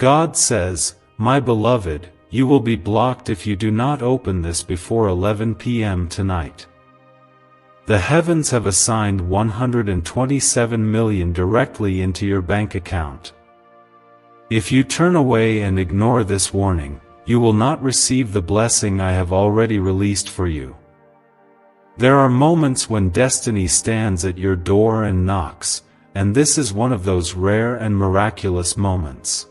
God says, "My beloved, you will be blocked if you do not open this before 11 p.m. tonight." The heavens have assigned 127 million directly into your bank account. If you turn away and ignore this warning, you will not receive the blessing I have already released for you. There are moments when destiny stands at your door and knocks, and this is one of those rare and miraculous moments.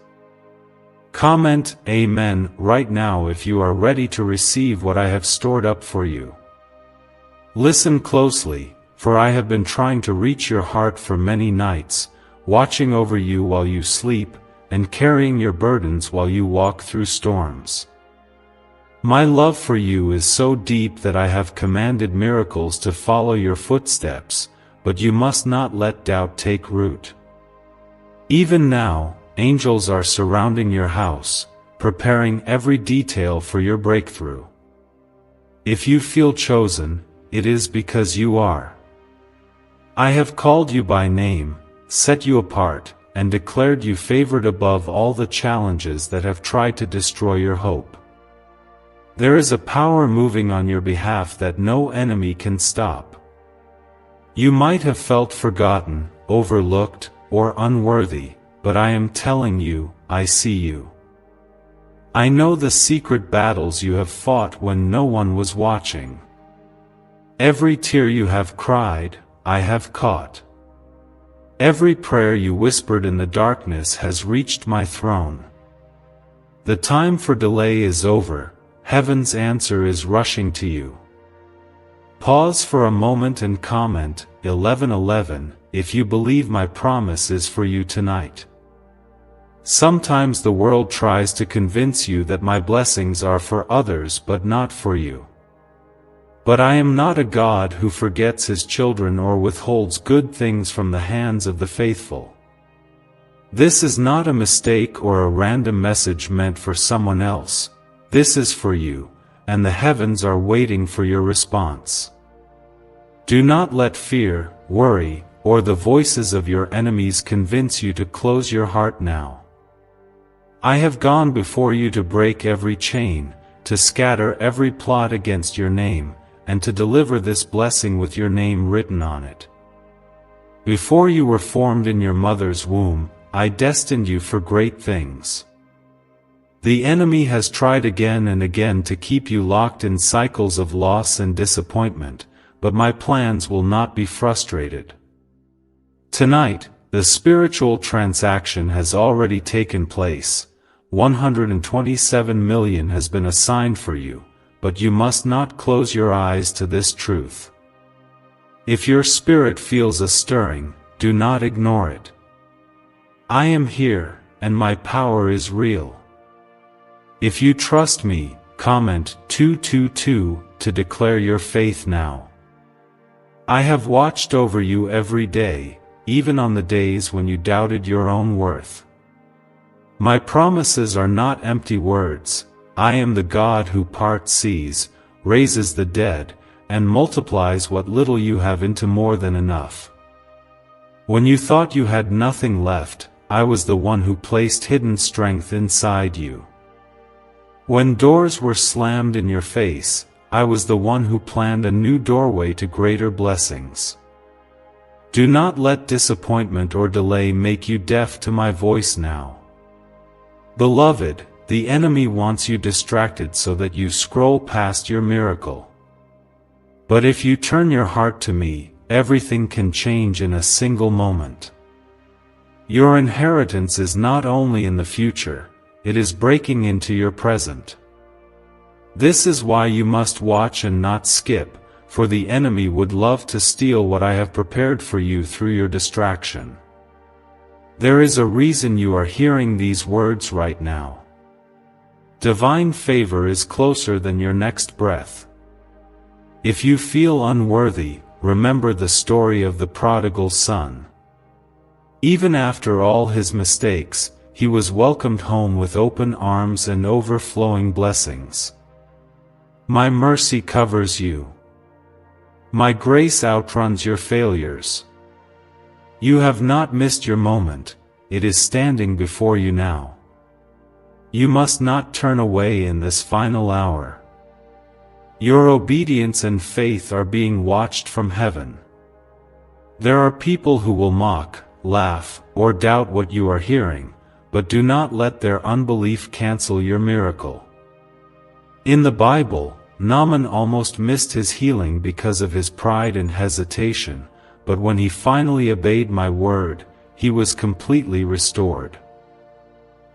Comment Amen right now if you are ready to receive what I have stored up for you. Listen closely, for I have been trying to reach your heart for many nights, watching over you while you sleep, and carrying your burdens while you walk through storms. My love for you is so deep that I have commanded miracles to follow your footsteps, but you must not let doubt take root. Even now, angels are surrounding your house, preparing every detail for your breakthrough. If you feel chosen, it is because you are. I have called you by name, set you apart, and declared you favored above all the challenges that have tried to destroy your hope. There is a power moving on your behalf that no enemy can stop. You might have felt forgotten, overlooked, or unworthy, but I am telling you, I see you. I know the secret battles you have fought when no one was watching. Every tear you have cried, I have caught. Every prayer you whispered in the darkness has reached my throne. The time for delay is over, heaven's answer is rushing to you. Pause for a moment and comment 11:11 if you believe my promise is for you tonight. Sometimes the world tries to convince you that my blessings are for others but not for you. But I am not a God who forgets his children or withholds good things from the hands of the faithful. This is not a mistake or a random message meant for someone else. This is for you, and the heavens are waiting for your response. Do not let fear, worry, or the voices of your enemies convince you to close your heart now. I have gone before you to break every chain, to scatter every plot against your name, and to deliver this blessing with your name written on it. Before you were formed in your mother's womb, I destined you for great things. The enemy has tried again and again to keep you locked in cycles of loss and disappointment, but my plans will not be frustrated. Tonight, the spiritual transaction has already taken place. 127 million has been assigned for you, but you must not close your eyes to this truth. If your spirit feels a stirring, do not ignore it. I am here, and my power is real. If you trust me, comment 222 to declare your faith now. I have watched over you every day, even on the days when you doubted your own worth. My promises are not empty words. I am the God who parts seas, raises the dead, and multiplies what little you have into more than enough. When you thought you had nothing left, I was the one who placed hidden strength inside you. When doors were slammed in your face, I was the one who planned a new doorway to greater blessings. Do not let disappointment or delay make you deaf to my voice now. Beloved, the enemy wants you distracted so that you scroll past your miracle. But if you turn your heart to me, everything can change in a single moment. Your inheritance is not only in the future, it is breaking into your present. This is why you must watch and not skip, for the enemy would love to steal what I have prepared for you through your distraction. There is a reason you are hearing these words right now. Divine favor is closer than your next breath. If you feel unworthy, remember the story of the prodigal son. Even after all his mistakes, he was welcomed home with open arms and overflowing blessings. My mercy covers you. My grace outruns your failures. You have not missed your moment, it is standing before you now. You must not turn away in this final hour. Your obedience and faith are being watched from heaven. There are people who will mock, laugh, or doubt what you are hearing, but do not let their unbelief cancel your miracle. In the Bible, Naaman almost missed his healing because of his pride and hesitation, but when he finally obeyed my word, he was completely restored.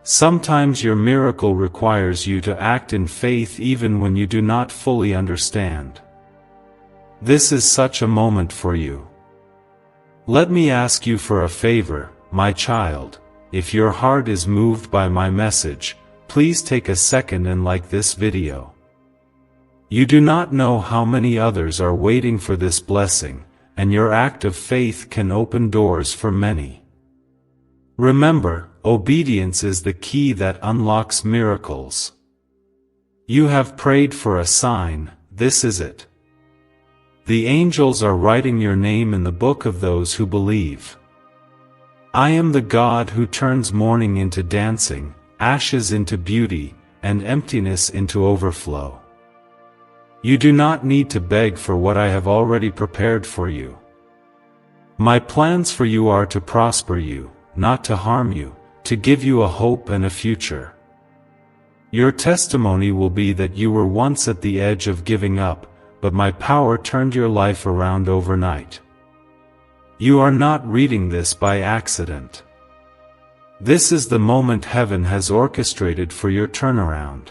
Sometimes your miracle requires you to act in faith even when you do not fully understand. This is such a moment for you. Let me ask you for a favor, my child. If your heart is moved by my message, please take a second and like this video. You do not know how many others are waiting for this blessing, and your act of faith can open doors for many. Remember, obedience is the key that unlocks miracles. You have prayed for a sign, this is it. The angels are writing your name in the book of those who believe. I am the God who turns mourning into dancing, ashes into beauty, and emptiness into overflow. You do not need to beg for what I have already prepared for you. My plans for you are to prosper you, not to harm you, to give you a hope and a future. Your testimony will be that you were once at the edge of giving up, but my power turned your life around overnight. You are not reading this by accident. This is the moment heaven has orchestrated for your turnaround.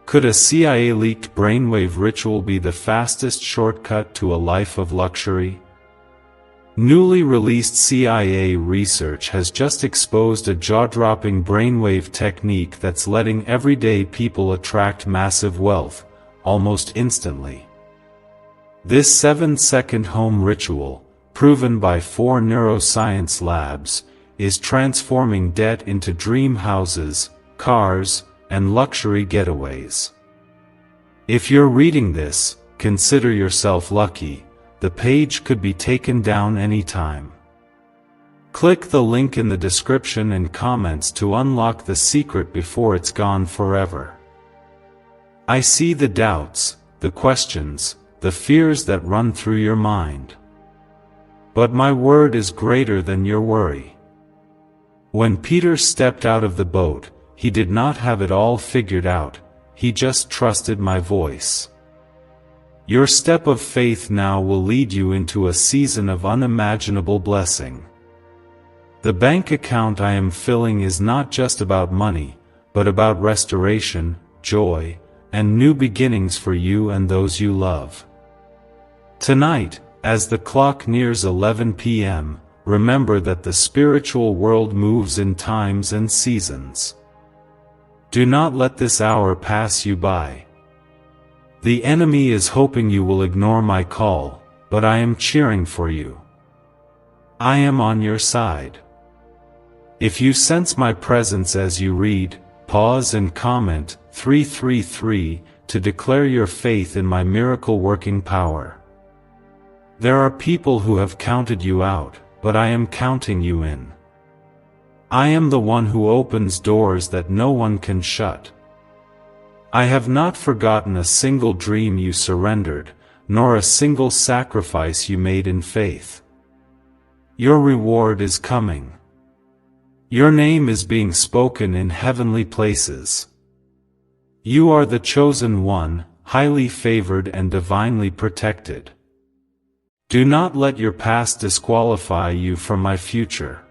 Could a CIA-leaked brainwave ritual be the fastest shortcut to a life of luxury? Newly released CIA research has just exposed a jaw-dropping brainwave technique that's letting everyday people attract massive wealth, almost instantly. This 7-second home ritual, proven by 4 neuroscience labs, is transforming debt into dream houses, cars, and luxury getaways. If you're reading this, consider yourself lucky. The page could be taken down anytime. Click the link in the description and comments to unlock the secret before it's gone forever. I see the doubts, the questions, the fears that run through your mind. But my word is greater than your worry. When Peter stepped out of the boat, he did not have it all figured out, he just trusted my voice. Your step of faith now will lead you into a season of unimaginable blessing. The bank account I am filling is not just about money, but about restoration, joy, and new beginnings for you and those you love. Tonight, as the clock nears 11 p.m., remember that the spiritual world moves in times and seasons. Do not let this hour pass you by. The enemy is hoping you will ignore my call, but I am cheering for you. I am on your side. If you sense my presence as you read, pause and comment 333 to declare your faith in my miracle-working power. There are people who have counted you out, but I am counting you in. I am the one who opens doors that no one can shut. I have not forgotten a single dream you surrendered, nor a single sacrifice you made in faith. Your reward is coming. Your name is being spoken in heavenly places. You are the chosen one, highly favored and divinely protected. Do not let your past disqualify you from my future.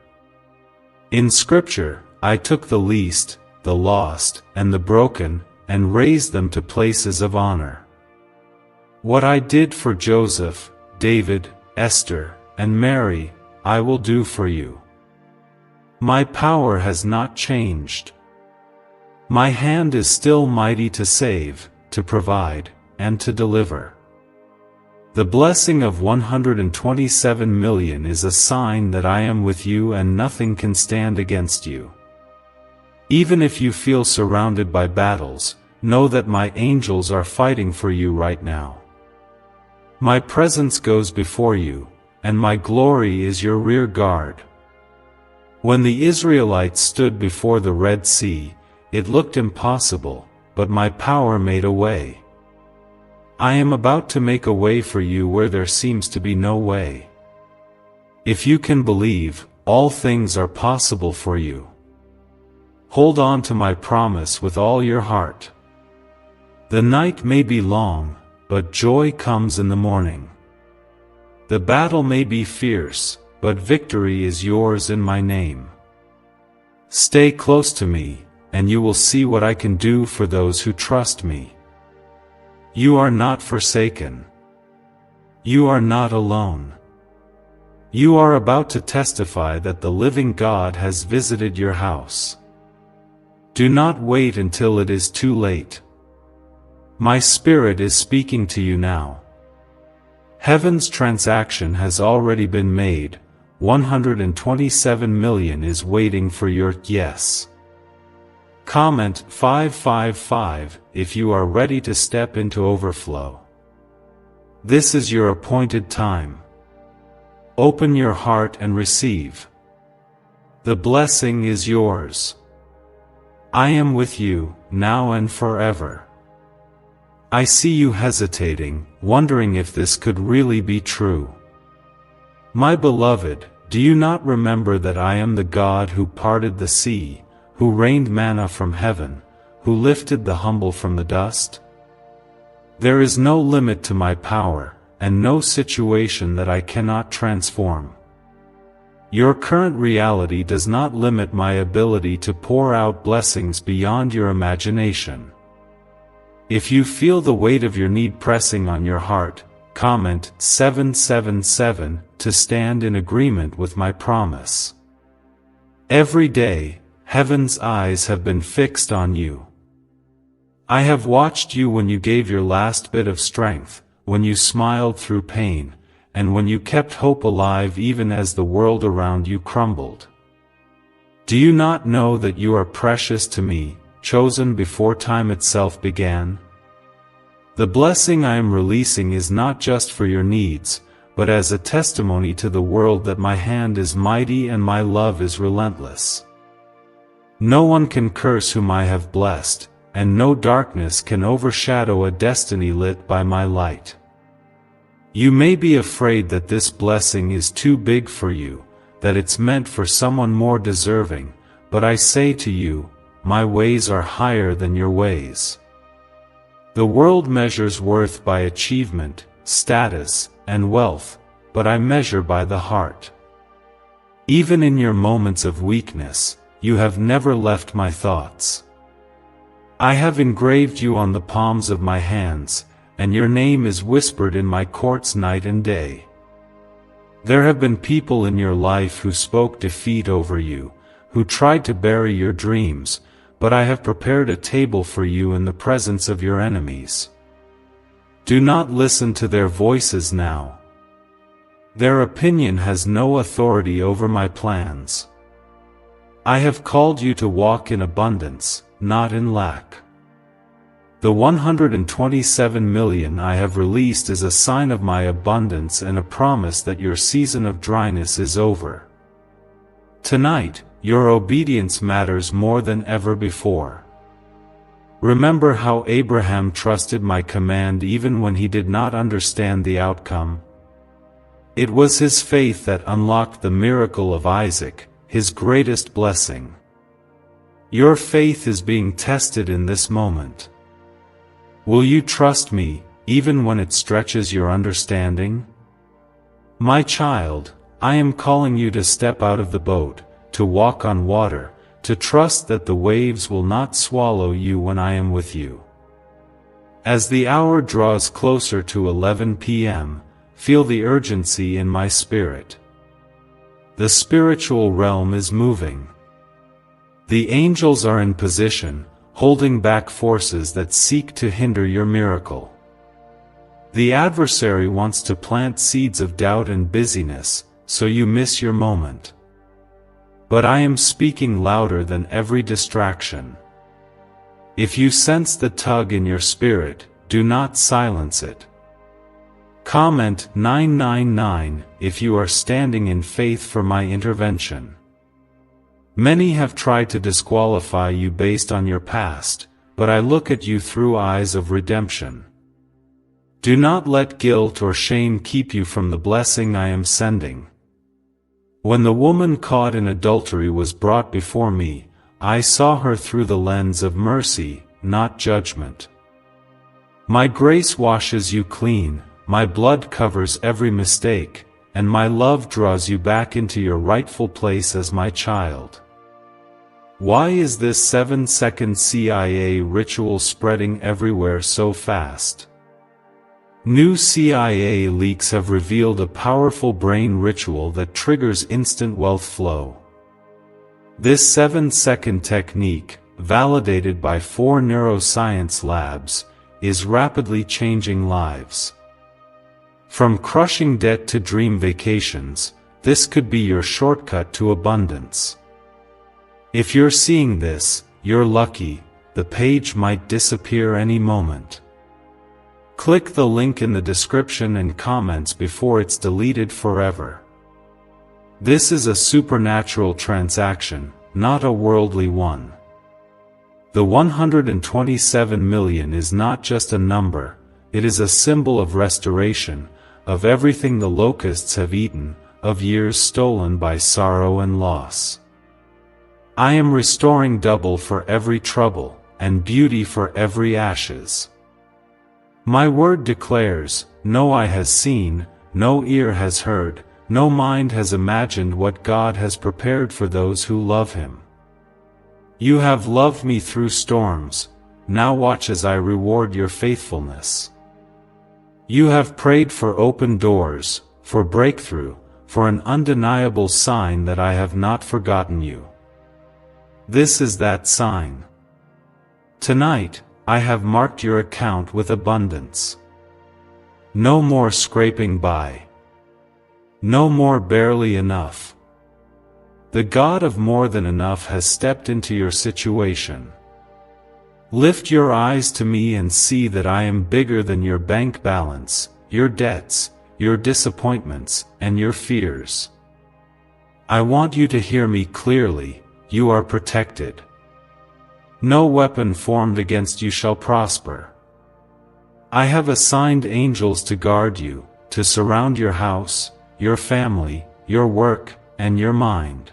In Scripture, I took the least, the lost, and the broken, and raised them to places of honor. What I did for Joseph, David, Esther, and Mary, I will do for you. My power has not changed. My hand is still mighty to save, to provide, and to deliver. The blessing of 127 million is a sign that I am with you and nothing can stand against you. Even if you feel surrounded by battles, know that my angels are fighting for you right now. My presence goes before you, and my glory is your rear guard. When the Israelites stood before the Red Sea, it looked impossible, but my power made a way. I am about to make a way for you where there seems to be no way. If you can believe, all things are possible for you. Hold on to my promise with all your heart. The night may be long, but joy comes in the morning. The battle may be fierce, but victory is yours in my name. Stay close to me, and you will see what I can do for those who trust me. You are not forsaken. You are not alone. You are about to testify that the living God has visited your house. Do not wait until it is too late. My Spirit is speaking to you now. Heaven's transaction has already been made. 127 million is waiting for your yes. Comment 555 if you are ready to step into overflow. This is your appointed time. Open your heart and receive. The blessing is yours. I am with you, now and forever. I see you hesitating, wondering if this could really be true. My beloved, do you not remember that I am the God who parted the sea, who rained manna from heaven, who lifted the humble from the dust? There is no limit to my power, and no situation that I cannot transform. Your current reality does not limit my ability to pour out blessings beyond your imagination. If you feel the weight of your need pressing on your heart, comment 777 to stand in agreement with my promise. Every day, heaven's eyes have been fixed on you. I have watched you when you gave your last bit of strength, when you smiled through pain, and when you kept hope alive even as the world around you crumbled. Do you not know that you are precious to me, chosen before time itself began? The blessing I am releasing is not just for your needs, but as a testimony to the world that my hand is mighty and my love is relentless. No one can curse whom I have blessed, and no darkness can overshadow a destiny lit by my light. You may be afraid that this blessing is too big for you, that it's meant for someone more deserving, but I say to you, my ways are higher than your ways. The world measures worth by achievement, status, and wealth, but I measure by the heart. Even in your moments of weakness, you have never left my thoughts. I have engraved you on the palms of my hands, and your name is whispered in my courts night and day. There have been people in your life who spoke defeat over you, who tried to bury your dreams, but I have prepared a table for you in the presence of your enemies. Do not listen to their voices now. Their opinion has no authority over my plans. I have called you to walk in abundance, not in lack. The 127 million I have released is a sign of my abundance and a promise that your season of dryness is over. Tonight, your obedience matters more than ever before. Remember how Abraham trusted my command even when he did not understand the outcome? It was his faith that unlocked the miracle of Isaac, his greatest blessing. Your faith is being tested in this moment. Will you trust me, even when it stretches your understanding? My child, I am calling you to step out of the boat, to walk on water, to trust that the waves will not swallow you when I am with you. As the hour draws closer to 11 p.m., feel the urgency in my spirit. The spiritual realm is moving. The angels are in position, holding back forces that seek to hinder your miracle. The adversary wants to plant seeds of doubt and busyness, so you miss your moment. But I am speaking louder than every distraction. If you sense the tug in your spirit, do not silence it. Comment 999 if you are standing in faith for my intervention. Many have tried to disqualify you based on your past, but I look at you through eyes of redemption. Do not let guilt or shame keep you from the blessing I am sending. When the woman caught in adultery was brought before me, I saw her through the lens of mercy, not judgment. My grace washes you clean, my blood covers every mistake, and my love draws you back into your rightful place as my child. Why is this 7-second CIA ritual spreading everywhere so fast? New CIA leaks have revealed a powerful brain ritual that triggers instant wealth flow. This 7-second technique, validated by 4 neuroscience labs, is rapidly changing lives. From crushing debt to dream vacations, this could be your shortcut to abundance. If you're seeing this, you're lucky, the page might disappear any moment. Click the link in the description and comments before it's deleted forever. This is a supernatural transaction, not a worldly one. The 127 million is not just a number, it is a symbol of restoration, of everything the locusts have eaten, of years stolen by sorrow and loss. I am restoring double for every trouble, and beauty for every ashes. My word declares, no eye has seen, no ear has heard, no mind has imagined what God has prepared for those who love Him. You have loved me through storms, now watch as I reward your faithfulness. You have prayed for open doors, for breakthrough, for an undeniable sign that I have not forgotten you. This is that sign. Tonight, I have marked your account with abundance. No more scraping by. No more barely enough. The God of more than enough has stepped into your situation. Lift your eyes to me and see that I am bigger than your bank balance, your debts, your disappointments, and your fears. I want you to hear me clearly, you are protected. No weapon formed against you shall prosper. I have assigned angels to guard you, to surround your house, your family, your work, and your mind.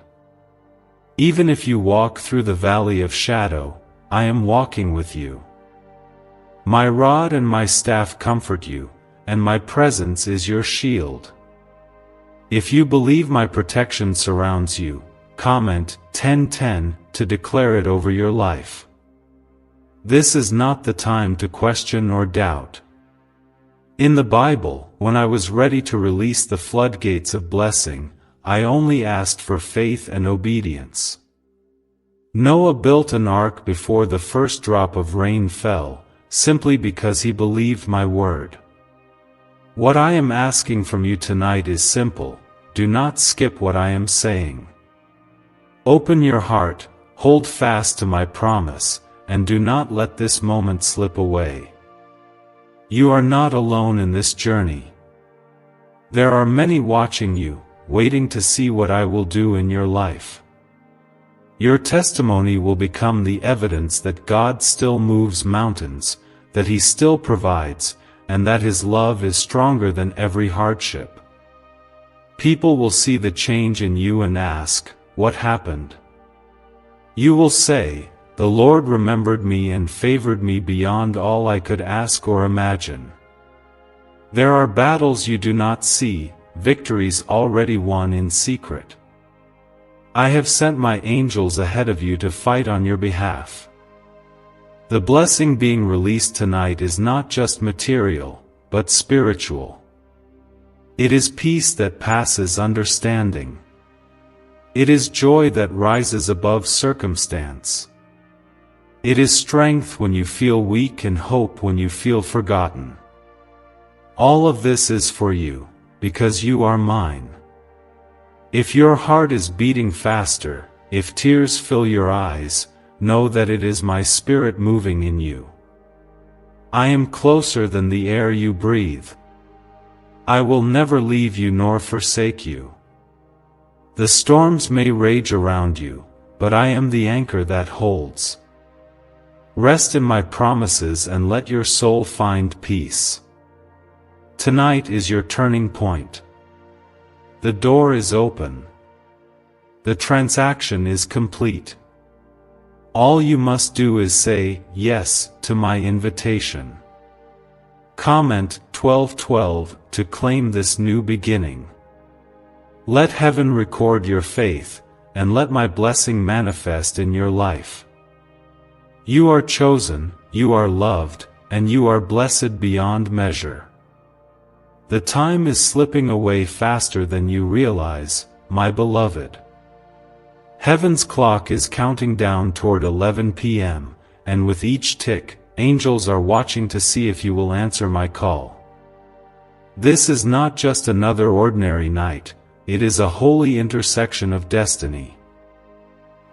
Even if you walk through the valley of shadow, I am walking with you. My rod and my staff comfort you, and my presence is your shield. If you believe my protection surrounds you, comment 1010 to declare it over your life. This is not the time to question or doubt. In the Bible, when I was ready to release the floodgates of blessing, I only asked for faith and obedience. Noah built an ark before the first drop of rain fell, simply because he believed my word. What I am asking from you tonight is simple, do not skip what I am saying. Open your heart, hold fast to my promise, and do not let this moment slip away. You are not alone in this journey. There are many watching you, waiting to see what I will do in your life. Your testimony will become the evidence that God still moves mountains, that He still provides, and that His love is stronger than every hardship. People will see the change in you and ask, what happened? You will say, the Lord remembered me and favored me beyond all I could ask or imagine. There are battles you do not see, victories already won in secret. I have sent my angels ahead of you to fight on your behalf. The blessing being released tonight is not just material, but spiritual. It is peace that passes understanding. It is joy that rises above circumstance. It is strength when you feel weak and hope when you feel forgotten. All of this is for you, because you are mine. If your heart is beating faster, if tears fill your eyes, know that it is my Spirit moving in you. I am closer than the air you breathe. I will never leave you nor forsake you. The storms may rage around you, but I am the anchor that holds. Rest in my promises and let your soul find peace. Tonight is your turning point. The door is open. The transaction is complete. All you must do is say yes to my invitation. Comment 1212 to claim this new beginning. Let heaven record your faith, and let my blessing manifest in your life. You are chosen, you are loved, and you are blessed beyond measure. The time is slipping away faster than you realize, my beloved. Heaven's clock is counting down toward 11 p.m., and with each tick, angels are watching to see if you will answer my call. This is not just another ordinary night, it is a holy intersection of destiny.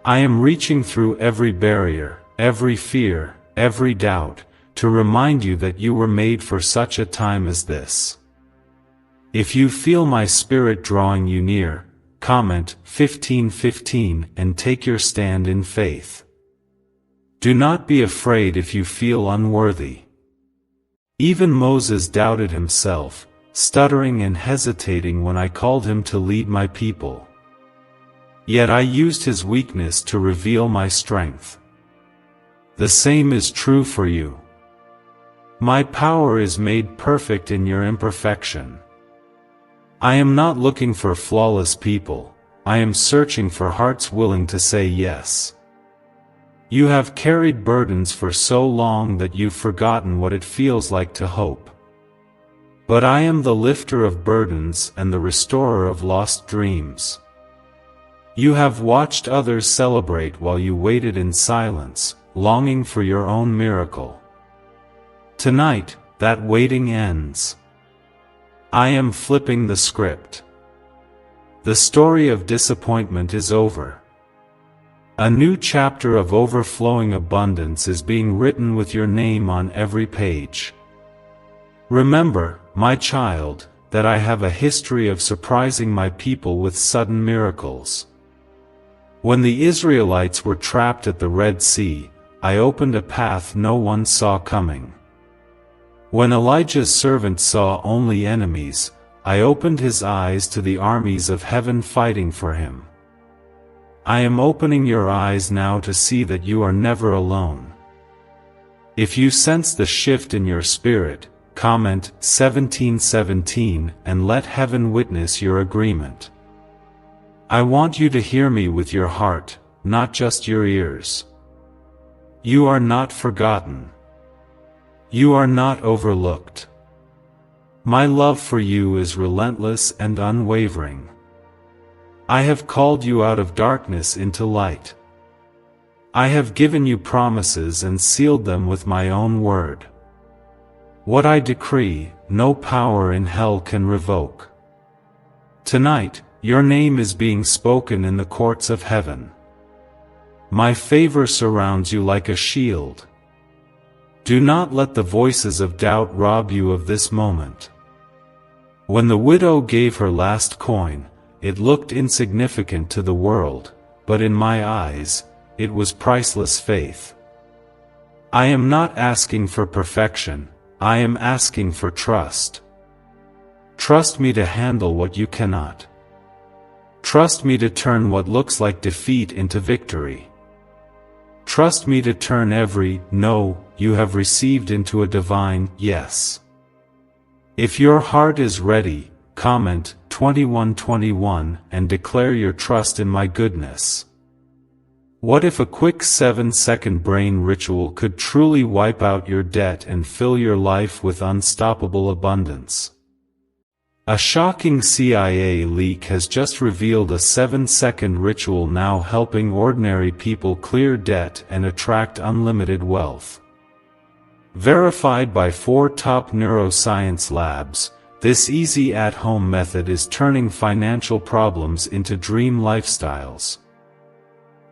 I am reaching through every barrier, every fear, every doubt, to remind you that you were made for such a time as this. If you feel my spirit drawing you near, comment 1515 and take your stand in faith. Do not be afraid if you feel unworthy. Even Moses doubted himself, stuttering and hesitating when I called him to lead my people. Yet I used his weakness to reveal my strength. The same is true for you. My power is made perfect in your imperfection. I am not looking for flawless people, I am searching for hearts willing to say yes. You have carried burdens for so long that you've forgotten what it feels like to hope. But I am the lifter of burdens and the restorer of lost dreams. You have watched others celebrate while you waited in silence, longing for your own miracle. Tonight, that waiting ends. I am flipping the script. The story of disappointment is over. A new chapter of overflowing abundance is being written with your name on every page. Remember, my child, that I have a history of surprising my people with sudden miracles. When the Israelites were trapped at the Red Sea, I opened a path no one saw coming. When Elijah's servant saw only enemies, I opened his eyes to the armies of heaven fighting for him. I am opening your eyes now to see that you are never alone. If you sense the shift in your spirit, comment 1717 and let heaven witness your agreement. I want you to hear me with your heart, not just your ears. You are not forgotten. You are not overlooked. My love for you is relentless and unwavering. I have called you out of darkness into light. I have given you promises and sealed them with my own word. What I decree, no power in hell can revoke. Tonight, your name is being spoken in the courts of heaven. My favor surrounds you like a shield. Do not let the voices of doubt rob you of this moment. When the widow gave her last coin, it looked insignificant to the world, but in my eyes, it was priceless faith. I am not asking for perfection, I am asking for trust. Trust me to handle what you cannot. Trust me to turn what looks like defeat into victory. Trust me to turn every no you have received into a divine yes. If your heart is ready, comment 2121 and declare your trust in my goodness. What if a quick 7-second brain ritual could truly wipe out your debt and fill your life with unstoppable abundance? A shocking CIA leak has just revealed a 7-second ritual now helping ordinary people clear debt and attract unlimited wealth. Verified by 4 top neuroscience labs, this easy at-home method is turning financial problems into dream lifestyles.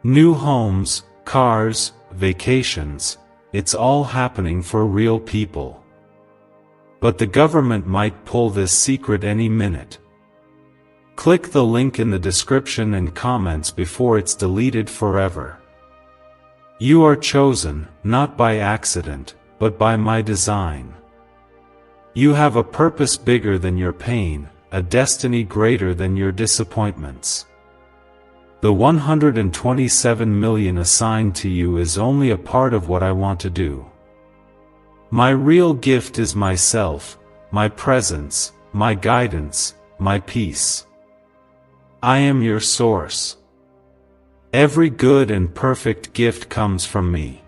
New homes, cars, vacations, it's all happening for real people. But the government might pull this secret any minute. Click the link in the description and comments before it's deleted forever. You are chosen, not by accident, but by my design. You have a purpose bigger than your pain, a destiny greater than your disappointments. The 127 million assigned to you is only a part of what I want to do. My real gift is myself, my presence, my guidance, my peace. I am your source. Every good and perfect gift comes from me.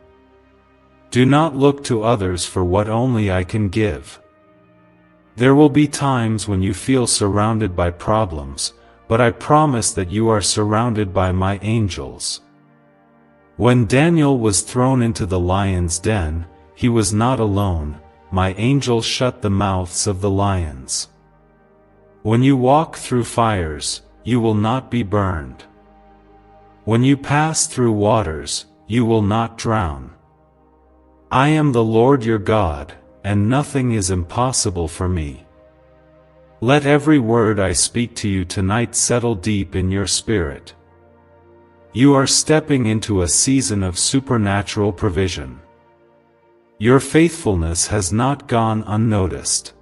Do not look to others for what only I can give. There will be times when you feel surrounded by problems, but I promise that you are surrounded by my angels. When Daniel was thrown into the lion's den, he was not alone. My angels shut the mouths of the lions. When you walk through fires, you will not be burned. When you pass through waters, you will not drown. I am the Lord your God, and nothing is impossible for me. Let every word I speak to you tonight settle deep in your spirit. You are stepping into a season of supernatural provision. Your faithfulness has not gone unnoticed.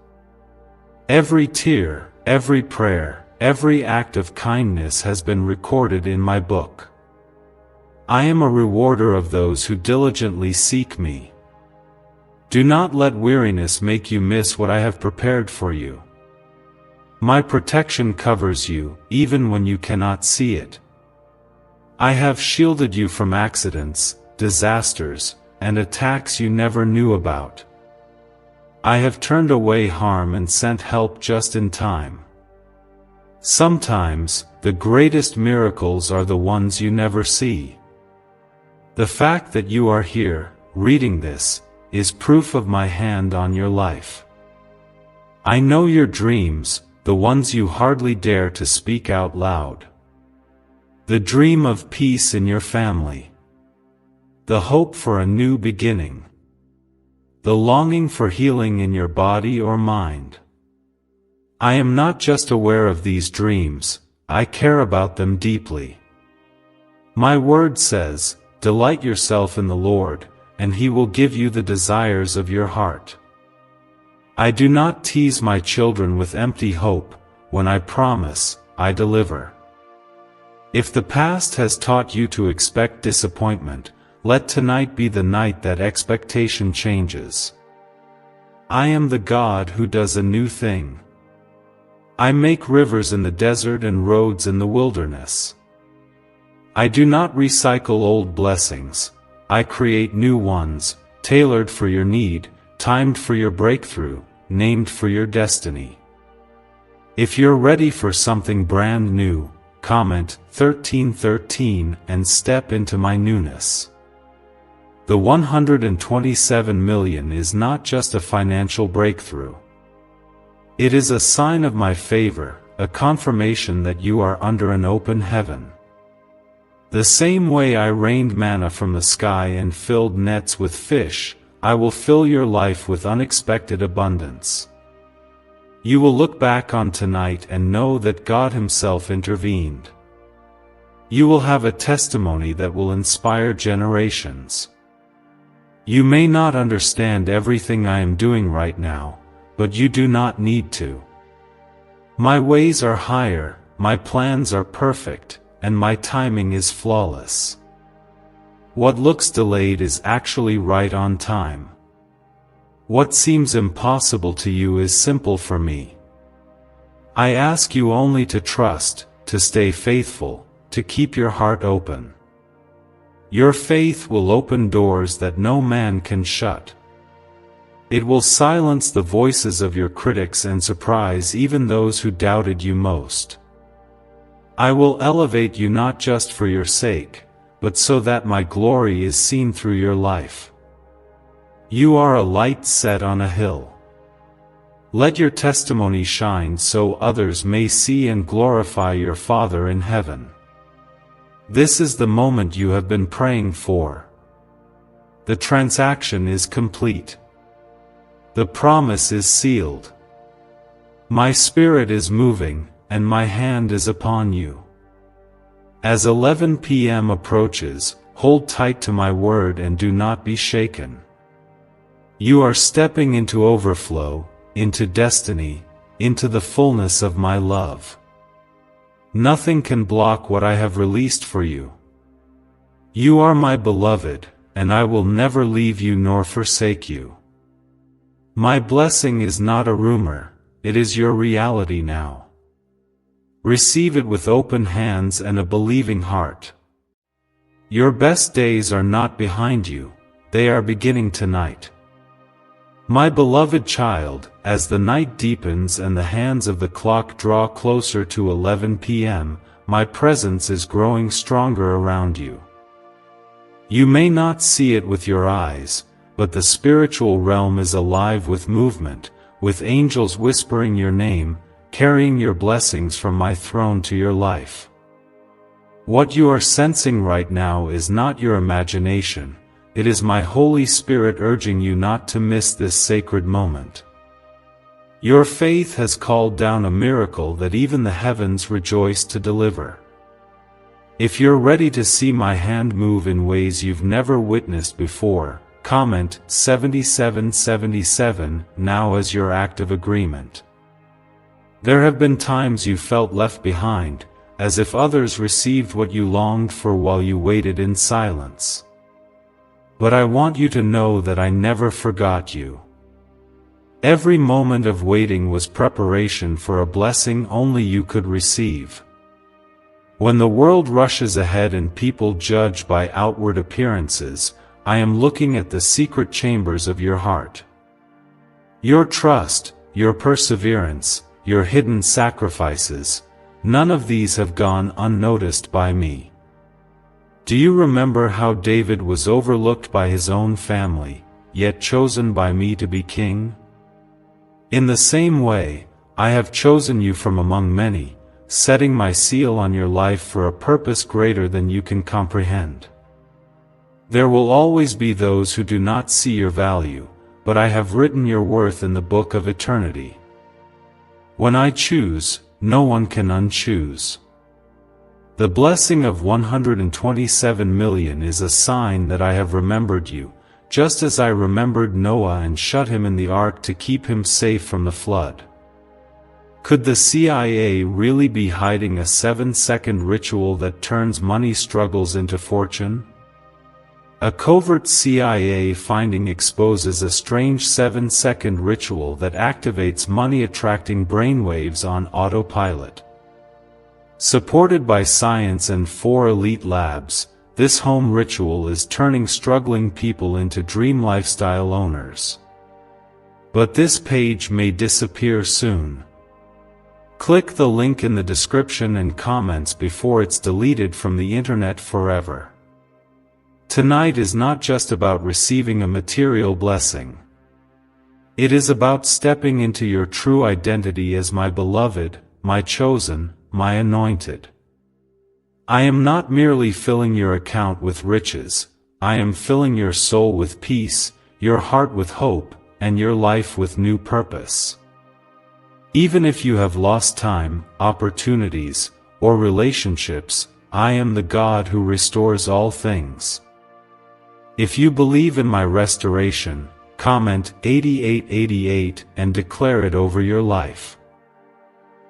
Every tear, every prayer, every act of kindness has been recorded in my book. I am a rewarder of those who diligently seek me. Do not let weariness make you miss what I have prepared for you. My protection covers you, even when you cannot see it. I have shielded you from accidents, disasters, and attacks you never knew about. I have turned away harm and sent help just in time. Sometimes, the greatest miracles are the ones you never see. The fact that you are here, reading this, is proof of my hand on your life. I know your dreams, the ones you hardly dare to speak out loud. The dream of peace in your family. The hope for a new beginning. The longing for healing in your body or mind. I am not just aware of these dreams, I care about them deeply. My word says, delight yourself in the Lord, and He will give you the desires of your heart. I do not tease my children with empty hope. When I promise, I deliver. If the past has taught you to expect disappointment, let tonight be the night that expectation changes. I am the God who does a new thing. I make rivers in the desert and roads in the wilderness. I do not recycle old blessings. I create new ones, tailored for your need, timed for your breakthrough, named for your destiny. If you're ready for something brand new, comment 1313 and step into my newness. The 127 million is not just a financial breakthrough. It is a sign of my favor, a confirmation that you are under an open heaven. The same way I rained manna from the sky and filled nets with fish, I will fill your life with unexpected abundance. You will look back on tonight and know that God Himself intervened. You will have a testimony that will inspire generations. You may not understand everything I am doing right now, but you do not need to. My ways are higher, my plans are perfect, and my timing is flawless. What looks delayed is actually right on time. What seems impossible to you is simple for me. I ask you only to trust, to stay faithful, to keep your heart open. Your faith will open doors that no man can shut. It will silence the voices of your critics and surprise even those who doubted you most. I will elevate you not just for your sake, but so that my glory is seen through your life. You are a light set on a hill. Let your testimony shine so others may see and glorify your Father in heaven. This is the moment you have been praying for. The transaction is complete. The promise is sealed. My Spirit is moving, and my hand is upon you. As 11 p.m. approaches, hold tight to my word and do not be shaken. You are stepping into overflow, into destiny, into the fullness of my love. Nothing can block what I have released for you. You are my beloved, and I will never leave you nor forsake you. My blessing is not a rumor, it is your reality now. Receive it with open hands and a believing heart. Your best days are not behind you, they are beginning tonight. My beloved child, as the night deepens and the hands of the clock draw closer to 11 p.m., my presence is growing stronger around you. You may not see it with your eyes, but the spiritual realm is alive with movement, with angels whispering your name, carrying your blessings from my throne to your life. What you are sensing right now is not your imagination, it is my Holy Spirit urging you not to miss this sacred moment. Your faith has called down a miracle that even the heavens rejoice to deliver. If you're ready to see my hand move in ways you've never witnessed before, comment 7777 now as your act of agreement. There have been times you felt left behind, as if others received what you longed for while you waited in silence. But I want you to know that I never forgot you. Every moment of waiting was preparation for a blessing only you could receive. When the world rushes ahead and people judge by outward appearances, I am looking at the secret chambers of your heart. Your trust, your perseverance, your hidden sacrifices, none of these have gone unnoticed by me. Do you remember how David was overlooked by his own family, yet chosen by me to be king? In the same way, I have chosen you from among many, setting my seal on your life for a purpose greater than you can comprehend. There will always be those who do not see your value, but I have written your worth in the book of eternity. When I choose, no one can unchoose. The blessing of 127 million is a sign that I have remembered you, just as I remembered Noah and shut him in the ark to keep him safe from the flood. Could the CIA really be hiding a 7-second ritual that turns money struggles into fortune? A covert CIA finding exposes a strange 7-second ritual that activates money-attracting brainwaves on autopilot. Supported by science and 4 elite labs, this home ritual is turning struggling people into dream lifestyle owners. But this page may disappear soon. Click the link in the description and comments before it's deleted from the internet forever. Tonight is not just about receiving a material blessing. It is about stepping into your true identity as my beloved, my chosen, my anointed. I am not merely filling your account with riches, I am filling your soul with peace, your heart with hope, and your life with new purpose. Even if you have lost time, opportunities, or relationships, I am the God who restores all things. If you believe in my restoration, comment 8888 and declare it over your life.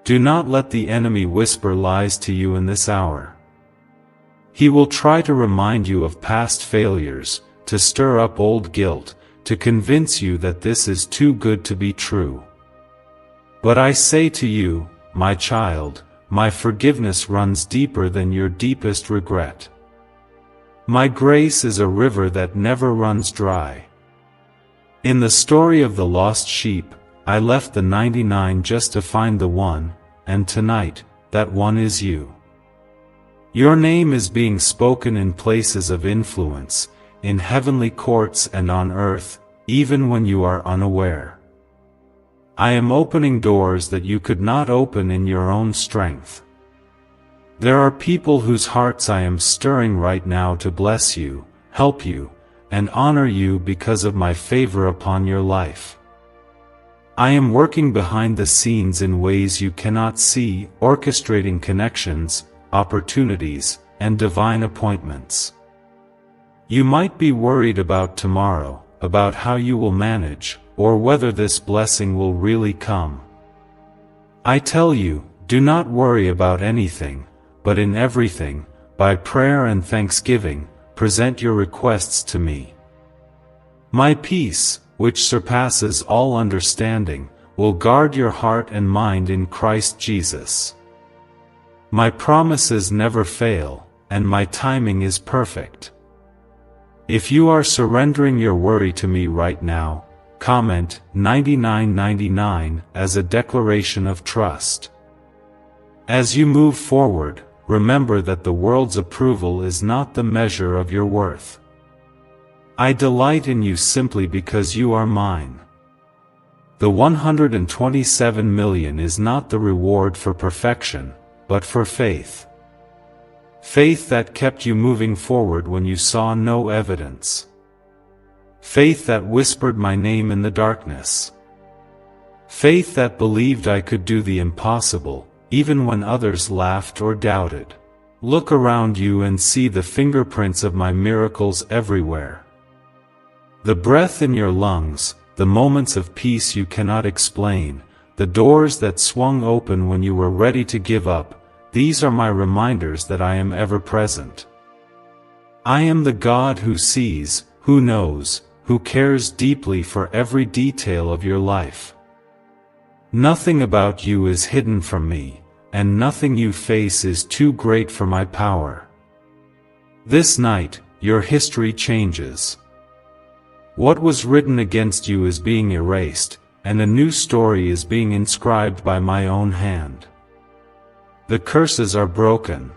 Do not let the enemy whisper lies to you in this hour. He will try to remind you of past failures, to stir up old guilt, to convince you that this is too good to be true. But I say to you, my child, my forgiveness runs deeper than your deepest regret. My grace is a river that never runs dry. In the story of the lost sheep, I left the 99 just to find the one, and tonight, that one is you. Your name is being spoken in places of influence, in heavenly courts and on earth, even when you are unaware. I am opening doors that you could not open in your own strength. There are people whose hearts I am stirring right now to bless you, help you, and honor you because of my favor upon your life. I am working behind the scenes in ways you cannot see, orchestrating connections, opportunities, and divine appointments. You might be worried about tomorrow, about how you will manage, or whether this blessing will really come. I tell you, do not worry about anything, but in everything, by prayer and thanksgiving, present your requests to me. My peace, which surpasses all understanding, will guard your heart and mind in Christ Jesus. My promises never fail, and my timing is perfect. If you are surrendering your worry to me right now, comment 9999 as a declaration of trust. As you move forward, remember that the world's approval is not the measure of your worth. I delight in you simply because you are mine. The 127 million is not the reward for perfection, but for faith. Faith that kept you moving forward when you saw no evidence. Faith that whispered my name in the darkness. Faith that believed I could do the impossible, even when others laughed or doubted. Look around you and see the fingerprints of my miracles everywhere. The breath in your lungs, the moments of peace you cannot explain, the doors that swung open when you were ready to give up, these are my reminders that I am ever present. I am the God who sees, who knows, who cares deeply for every detail of your life. Nothing about you is hidden from me, and nothing you face is too great for my power. This night, your history changes. What was written against you is being erased, and a new story is being inscribed by my own hand. The curses are broken.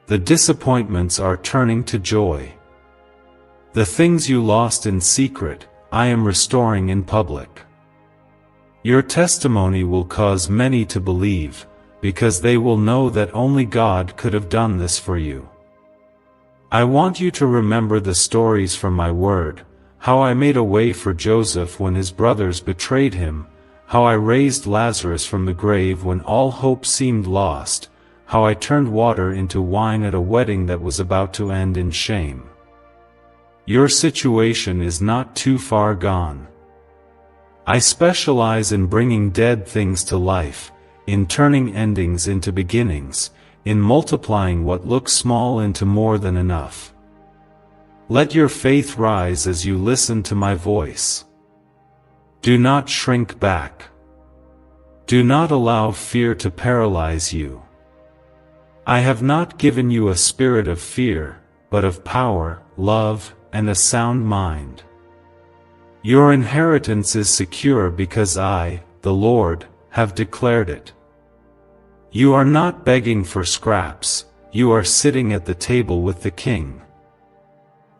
The disappointments are turning to joy. The things you lost in secret, I am restoring in public. Your testimony will cause many to believe, because they will know that only God could have done this for you. I want you to remember the stories from my word, how I made a way for Joseph when his brothers betrayed him, how I raised Lazarus from the grave when all hope seemed lost, how I turned water into wine at a wedding that was about to end in shame. Your situation is not too far gone. I specialize in bringing dead things to life, in turning endings into beginnings, in multiplying what looks small into more than enough. Let your faith rise as you listen to my voice. Do not shrink back. Do not allow fear to paralyze you. I have not given you a spirit of fear, but of power, love, and a sound mind. Your inheritance is secure because I, the Lord, have declared it. You are not begging for scraps, you are sitting at the table with the King.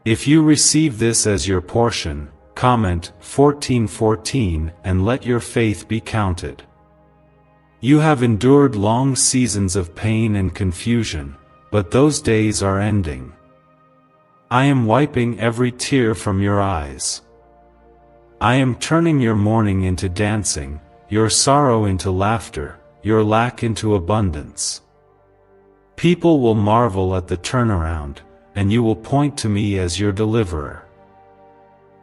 If you receive this as your portion, comment 1414 and let your faith be counted. You have endured long seasons of pain and confusion, but those days are ending. I am wiping every tear from your eyes. I am turning your mourning into dancing, your sorrow into laughter, your lack into abundance. People will marvel at the turnaround, and you will point to me as your deliverer.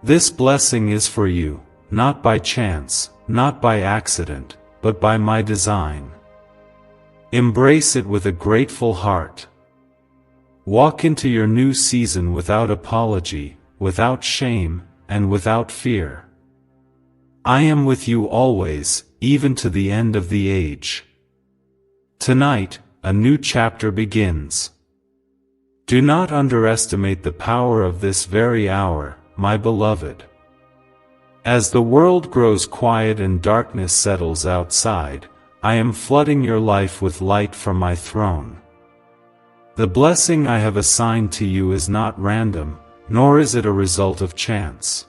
This blessing is for you, not by chance, not by accident, but by my design. Embrace it with a grateful heart. Walk into your new season without apology, without shame, and without fear. I am with you always, even to the end of the age. Tonight, a new chapter begins. Do not underestimate the power of this very hour, my beloved. As the world grows quiet and darkness settles outside, I am flooding your life with light from my throne. The blessing I have assigned to you is not random, nor is it a result of chance.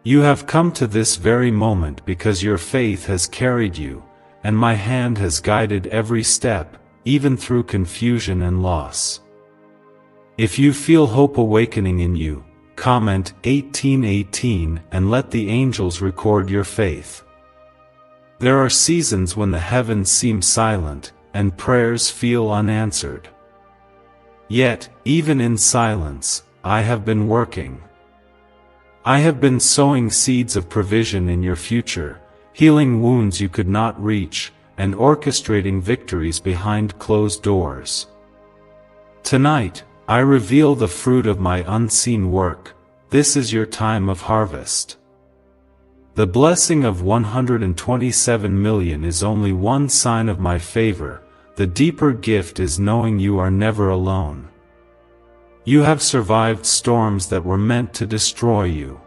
You have come to this very moment because your faith has carried you, and my hand has guided every step, even through confusion and loss. If you feel hope awakening in you, comment 1818 and let the angels record your faith. There are seasons when the heavens seem silent, and prayers feel unanswered. Yet, even in silence, I have been working. I have been sowing seeds of provision in your future, healing wounds you could not reach, and orchestrating victories behind closed doors. Tonight, I reveal the fruit of my unseen work. This is your time of harvest. The blessing of 127 million is only one sign of my favor. The deeper gift is knowing you are never alone. You have survived storms that were meant to destroy you.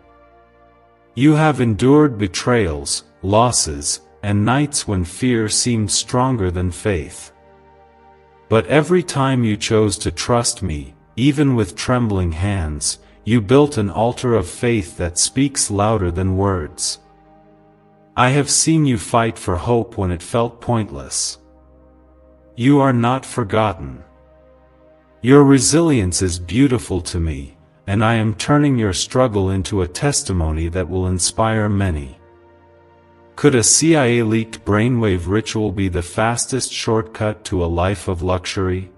You have endured betrayals, losses, and nights when fear seemed stronger than faith. But every time you chose to trust me, even with trembling hands, you built an altar of faith that speaks louder than words. I have seen you fight for hope when it felt pointless. You are not forgotten. Your resilience is beautiful to me, and I am turning your struggle into a testimony that will inspire many. Could a CIA-leaked brainwave ritual be the fastest shortcut to a life of luxury?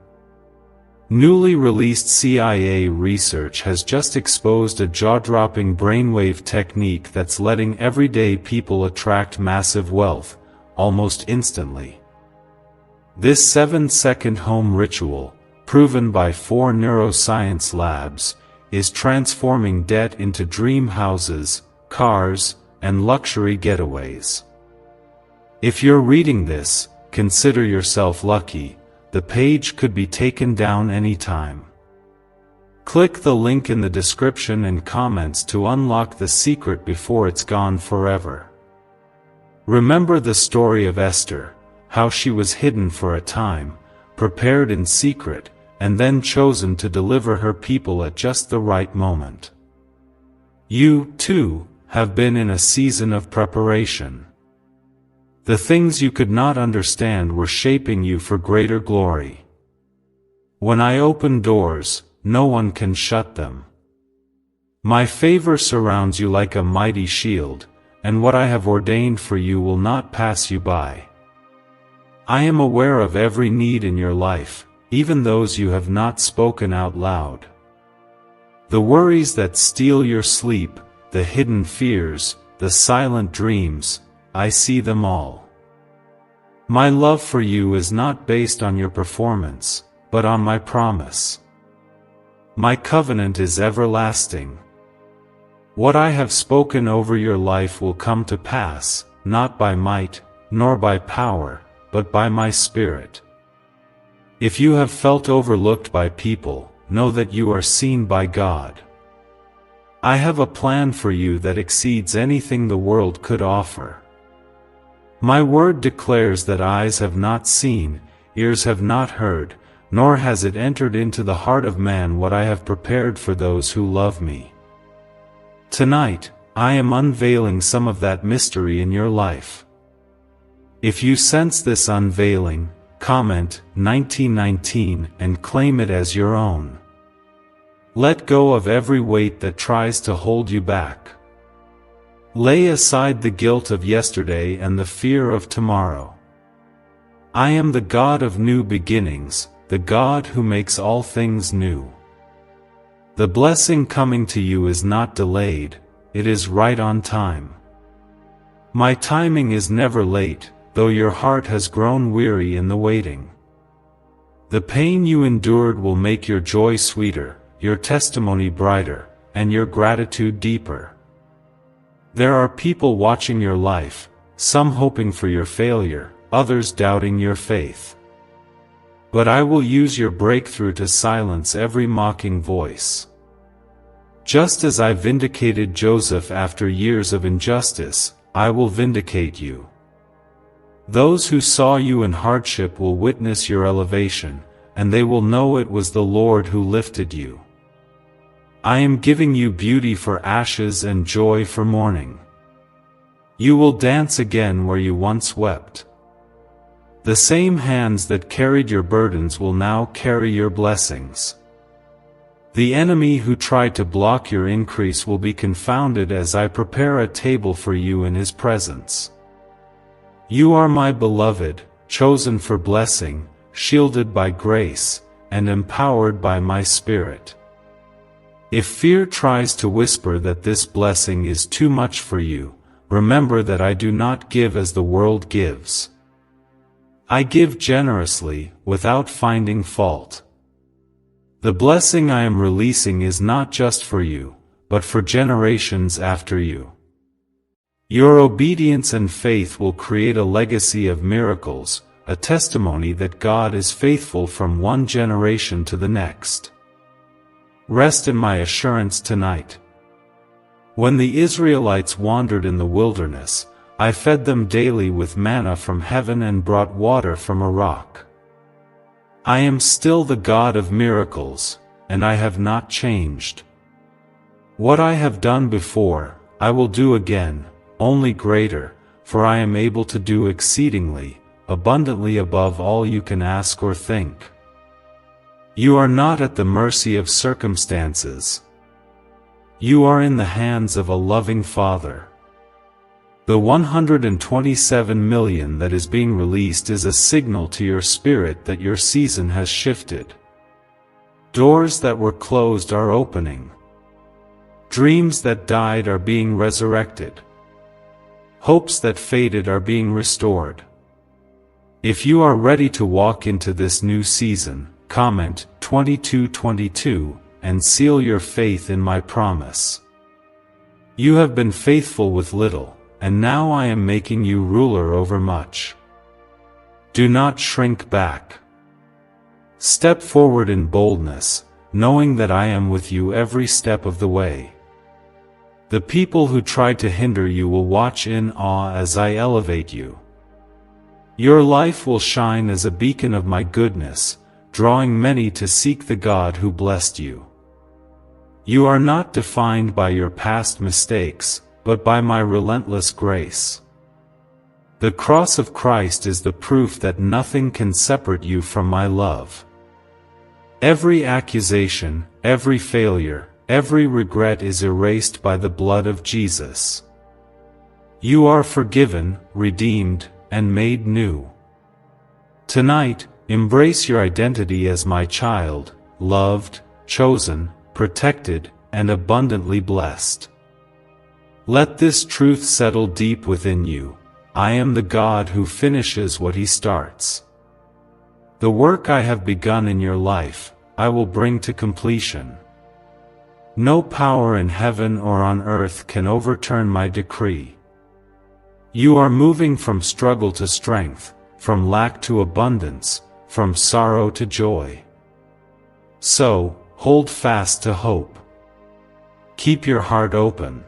Newly released CIA research has just exposed a jaw-dropping brainwave technique that's letting everyday people attract massive wealth, almost instantly. This 7-second home ritual, proven by 4 neuroscience labs, is transforming debt into dream houses, cars, and luxury getaways. If you're reading this, consider yourself lucky. The page could be taken down anytime. Click the link in the description and comments to unlock the secret before it's gone forever. Remember the story of Esther, how she was hidden for a time, prepared in secret, and then chosen to deliver her people at just the right moment. You, too, have been in a season of preparation. The things you could not understand were shaping you for greater glory. When I open doors, no one can shut them. My favor surrounds you like a mighty shield, and what I have ordained for you will not pass you by. I am aware of every need in your life, even those you have not spoken out loud. The worries that steal your sleep, the hidden fears, the silent dreams, I see them all. My love for you is not based on your performance, but on my promise. My covenant is everlasting. What I have spoken over your life will come to pass, not by might, nor by power, but by my Spirit. If you have felt overlooked by people, know that you are seen by God. I have a plan for you that exceeds anything the world could offer. My word declares that eyes have not seen, ears have not heard, nor has it entered into the heart of man what I have prepared for those who love me. Tonight, I am unveiling some of that mystery in your life. If you sense this unveiling, comment 1919 and claim it as your own. Let go of every weight that tries to hold you back. Lay aside the guilt of yesterday and the fear of tomorrow. I am the God of new beginnings, the God who makes all things new. The blessing coming to you is not delayed, it is right on time. My timing is never late, though your heart has grown weary in the waiting. The pain you endured will make your joy sweeter, your testimony brighter, and your gratitude deeper. There are people watching your life, some hoping for your failure, others doubting your faith. But I will use your breakthrough to silence every mocking voice. Just as I vindicated Joseph after years of injustice, I will vindicate you. Those who saw you in hardship will witness your elevation, and they will know it was the Lord who lifted you. I am giving you beauty for ashes and joy for mourning. You will dance again where you once wept. The same hands that carried your burdens will now carry your blessings. The enemy who tried to block your increase will be confounded as I prepare a table for you in his presence. You are my beloved, chosen for blessing, shielded by grace, and empowered by my Spirit. If fear tries to whisper that this blessing is too much for you, remember that I do not give as the world gives. I give generously, without finding fault. The blessing I am releasing is not just for you, but for generations after you. Your obedience and faith will create a legacy of miracles, a testimony that God is faithful from one generation to the next. Rest in my assurance tonight. When the Israelites wandered in the wilderness, I fed them daily with manna from heaven and brought water from a rock. I am still the God of miracles, and I have not changed. What I have done before, I will do again, only greater, for I am able to do exceedingly, abundantly above all you can ask or think. You are not at the mercy of circumstances. You are in the hands of a loving Father. The 127 million that is being released is a signal to your spirit that your season has shifted. Doors that were closed are opening. Dreams that died are being resurrected. Hopes that faded are being restored. If you are ready to walk into this new season, comment 2222 and seal your faith in my promise. You have been faithful with little, and now I am making you ruler over much. Do not shrink back. Step forward in boldness, knowing that I am with you every step of the way. The people who tried to hinder you will watch in awe as I elevate you. Your life will shine as a beacon of my goodness, drawing many to seek the God who blessed you. You are not defined by your past mistakes, but by my relentless grace. The cross of Christ is the proof that nothing can separate you from my love. Every accusation, every failure, every regret is erased by the blood of Jesus. You are forgiven, redeemed, and made new. Tonight, embrace your identity as my child, loved, chosen, protected, and abundantly blessed. Let this truth settle deep within you. I am the God who finishes what He starts. The work I have begun in your life, I will bring to completion. No power in heaven or on earth can overturn my decree. You are moving from struggle to strength, from lack to abundance, from sorrow to joy. So, hold fast to hope. Keep your heart open.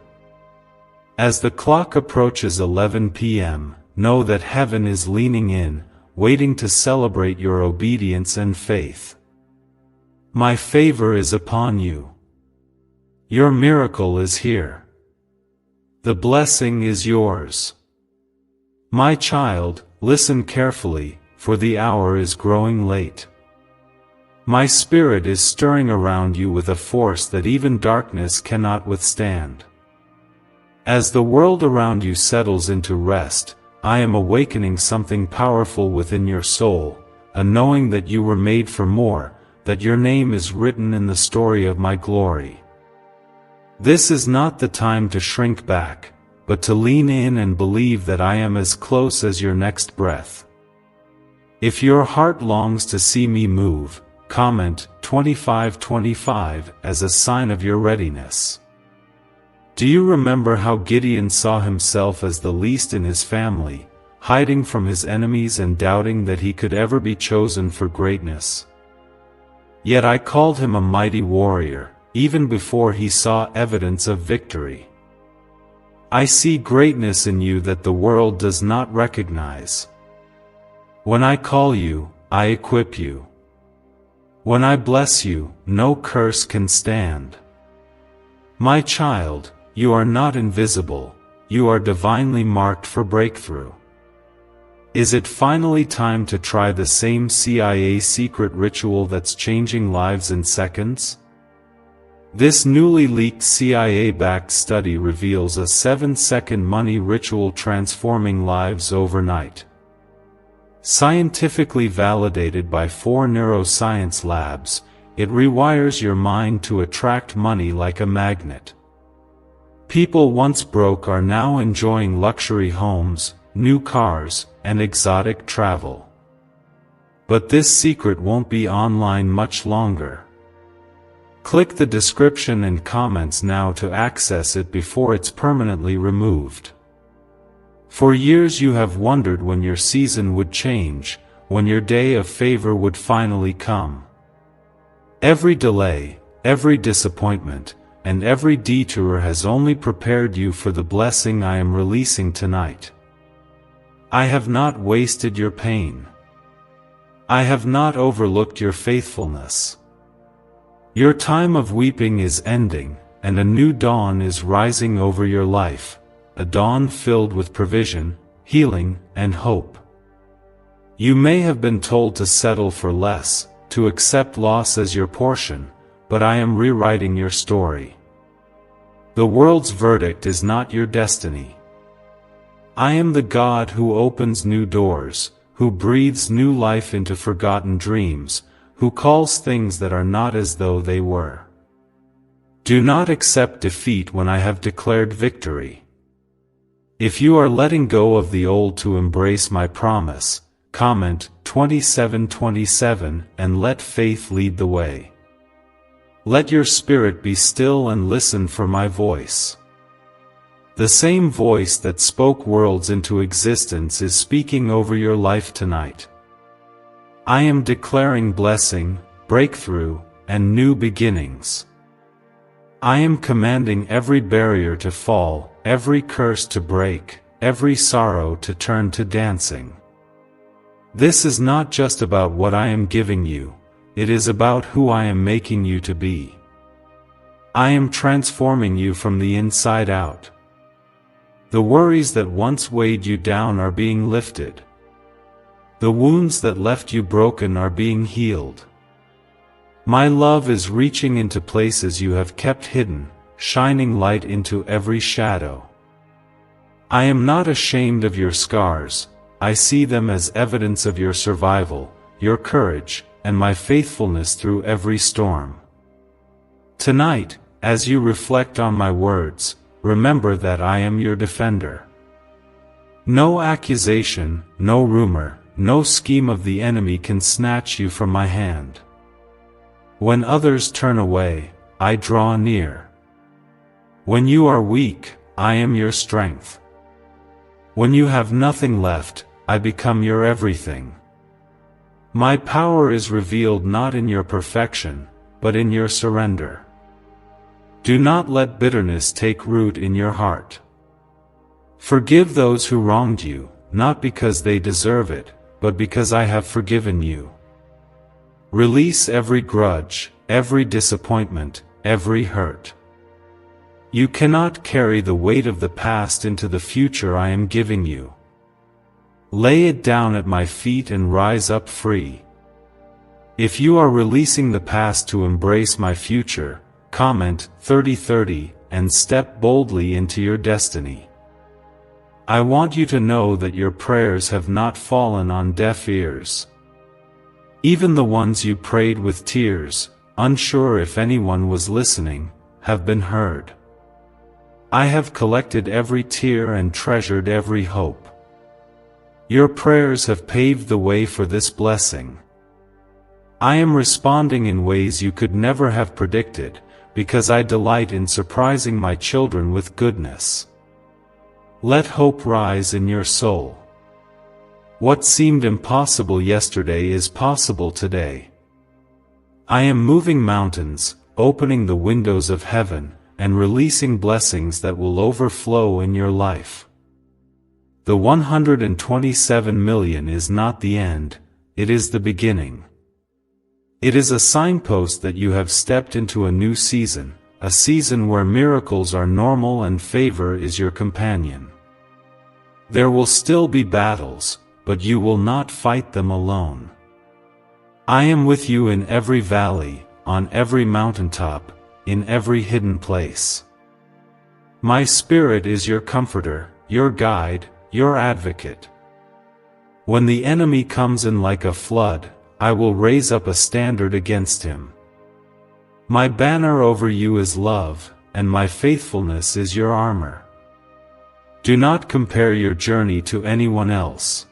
As the clock approaches 11 p.m., know that heaven is leaning in, waiting to celebrate your obedience and faith. My favor is upon you. Your miracle is here. The blessing is yours. My child, listen carefully, for the hour is growing late. My Spirit is stirring around you with a force that even darkness cannot withstand. As the world around you settles into rest, I am awakening something powerful within your soul, a knowing that you were made for more, that your name is written in the story of my glory. This is not the time to shrink back, but to lean in and believe that I am as close as your next breath. If your heart longs to see me move, comment 2525 as a sign of your readiness. Do you remember how Gideon saw himself as the least in his family, hiding from his enemies and doubting that he could ever be chosen for greatness? Yet I called him a mighty warrior, even before he saw evidence of victory. I see greatness in you that the world does not recognize. When I call you, I equip you. When I bless you, no curse can stand. My child, you are not invisible, you are divinely marked for breakthrough. Is it finally time to try the same CIA secret ritual that's changing lives in seconds? This newly leaked CIA-backed study reveals a 7-second money ritual transforming lives overnight. Scientifically validated by 4 neuroscience labs, it rewires your mind to attract money like a magnet. People once broke are now enjoying luxury homes, new cars, and exotic travel. But this secret won't be online much longer. Click the description and comments now to access it before it's permanently removed. For years you have wondered when your season would change, when your day of favor would finally come. Every delay, every disappointment, and every detour has only prepared you for the blessing I am releasing tonight. I have not wasted your pain. I have not overlooked your faithfulness. Your time of weeping is ending, and a new dawn is rising over your life, a dawn filled with provision, healing, and hope. You may have been told to settle for less, to accept loss as your portion, but I am rewriting your story. The world's verdict is not your destiny. I am the God who opens new doors, who breathes new life into forgotten dreams, who calls things that are not as though they were. Do not accept defeat when I have declared victory. If you are letting go of the old to embrace my promise, comment 2727 and let faith lead the way. Let your spirit be still and listen for my voice. The same voice that spoke worlds into existence is speaking over your life tonight. I am declaring blessing, breakthrough, and new beginnings. I am commanding every barrier to fall, every curse to break, every sorrow to turn to dancing. This is not just about what I am giving you, it is about who I am making you to be. I am transforming you from the inside out. The worries that once weighed you down are being lifted. The wounds that left you broken are being healed. My love is reaching into places you have kept hidden, shining light into every shadow. I am not ashamed of your scars, I see them as evidence of your survival, your courage, and my faithfulness through every storm. Tonight, as you reflect on my words, remember that I am your defender. No accusation, no rumor, no scheme of the enemy can snatch you from my hand. When others turn away, I draw near. When you are weak, I am your strength. When you have nothing left, I become your everything. My power is revealed not in your perfection, but in your surrender. Do not let bitterness take root in your heart. Forgive those who wronged you, not because they deserve it, but because I have forgiven you. Release every grudge, every disappointment, every hurt. You cannot carry the weight of the past into the future I am giving you. Lay it down at my feet and rise up free. If you are releasing the past to embrace my future, comment 3030 and step boldly into your destiny. I want you to know that your prayers have not fallen on deaf ears. Even the ones you prayed with tears, unsure if anyone was listening, have been heard. I have collected every tear and treasured every hope. Your prayers have paved the way for this blessing. I am responding in ways you could never have predicted, because I delight in surprising my children with goodness. Let hope rise in your soul. What seemed impossible yesterday is possible today. I am moving mountains, opening the windows of heaven, and releasing blessings that will overflow in your life. The 127 million is not the end, it is the beginning. It is a signpost that you have stepped into a new season, a season where miracles are normal and favor is your companion. There will still be battles, but you will not fight them alone. I am with you in every valley, on every mountaintop, in every hidden place. My Spirit is your comforter, your guide, your advocate. When the enemy comes in like a flood, I will raise up a standard against him. My banner over you is love, and my faithfulness is your armor. Do not compare your journey to anyone else.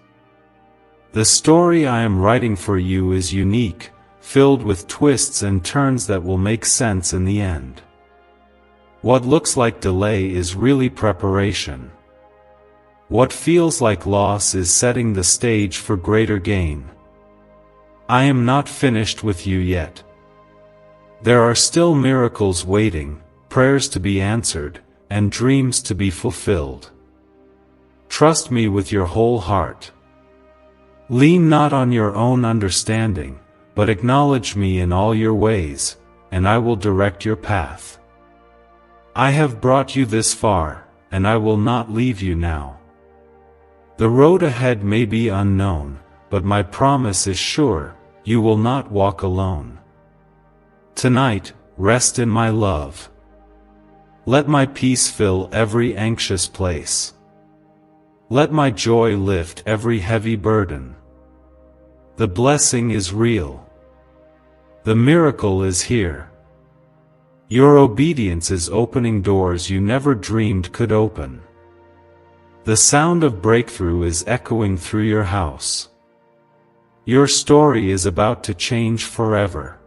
The story I am writing for you is unique, filled with twists and turns that will make sense in the end. What looks like delay is really preparation. What feels like loss is setting the stage for greater gain. I am not finished with you yet. There are still miracles waiting, prayers to be answered, and dreams to be fulfilled. Trust me with your whole heart. Lean not on your own understanding, but acknowledge me in all your ways, and I will direct your path. I have brought you this far, and I will not leave you now. The road ahead may be unknown, but my promise is sure, you will not walk alone. Tonight, rest in my love. Let my peace fill every anxious place. Let my joy lift every heavy burden. The blessing is real. The miracle is here. Your obedience is opening doors you never dreamed could open. The sound of breakthrough is echoing through your house. Your story is about to change forever.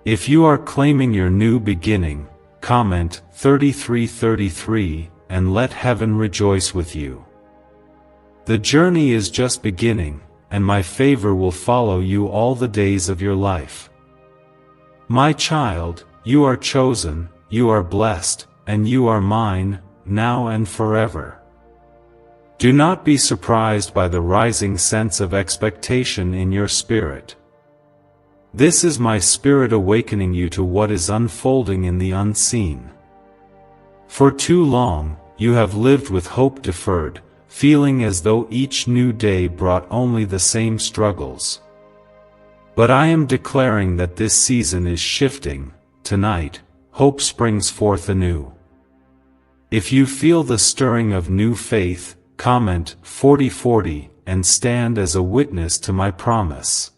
If you are claiming your new beginning, comment 3333 and let heaven rejoice with you. The journey is just beginning, and my favor will follow you all the days of your life. My child, you are chosen, you are blessed, and you are mine, now and forever. Do not be surprised by the rising sense of expectation in your spirit. This is my Spirit awakening you to what is unfolding in the unseen. For too long, you have lived with hope deferred, feeling as though each new day brought only the same struggles. But I am declaring that this season is shifting. Tonight, hope springs forth anew. If you feel the stirring of new faith, comment 4040 and stand as a witness to my promise.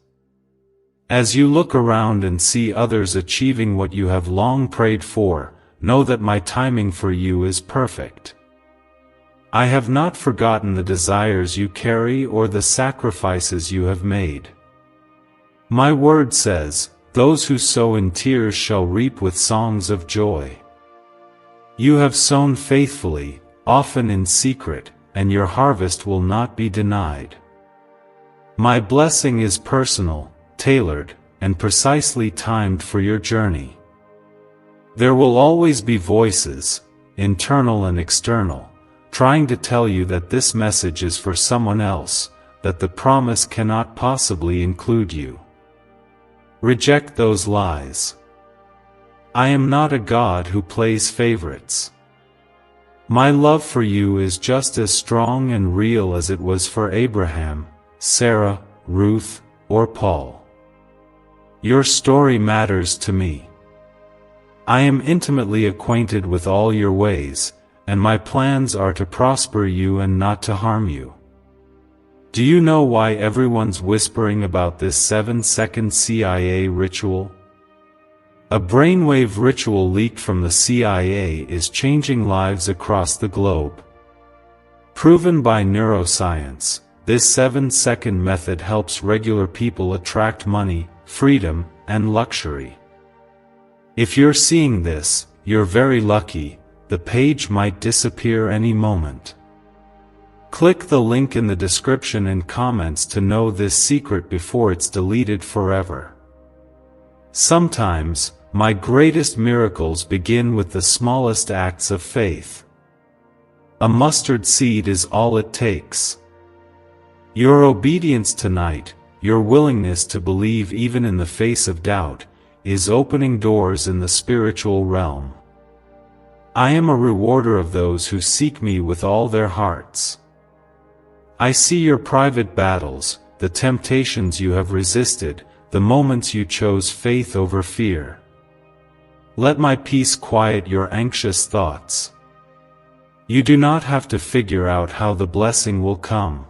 As you look around and see others achieving what you have long prayed for, know that my timing for you is perfect. I have not forgotten the desires you carry or the sacrifices you have made. My word says, those who sow in tears shall reap with songs of joy. You have sown faithfully, often in secret, and your harvest will not be denied. My blessing is personal, tailored, and precisely timed for your journey. There will always be voices, internal and external, trying to tell you that this message is for someone else, that the promise cannot possibly include you. Reject those lies. I am not a God who plays favorites. My love for you is just as strong and real as it was for Abraham, Sarah, Ruth, or Paul. Your story matters to me. I am intimately acquainted with all your ways, and my plans are to prosper you and not to harm you. Do you know why everyone's whispering about this 7-second CIA ritual? A brainwave ritual leaked from the CIA is changing lives across the globe. Proven by neuroscience, this 7-second method helps regular people attract money, freedom, and luxury. If you're seeing this, you're very lucky. The page might disappear any moment. Click the link in the description and comments to know this secret before it's deleted forever. Sometimes, my greatest miracles begin with the smallest acts of faith. A mustard seed is all it takes. Your obedience tonight, your willingness to believe even in the face of doubt, is opening doors in the spiritual realm. I am a rewarder of those who seek me with all their hearts. I see your private battles, the temptations you have resisted, the moments you chose faith over fear. Let my peace quiet your anxious thoughts. You do not have to figure out how the blessing will come.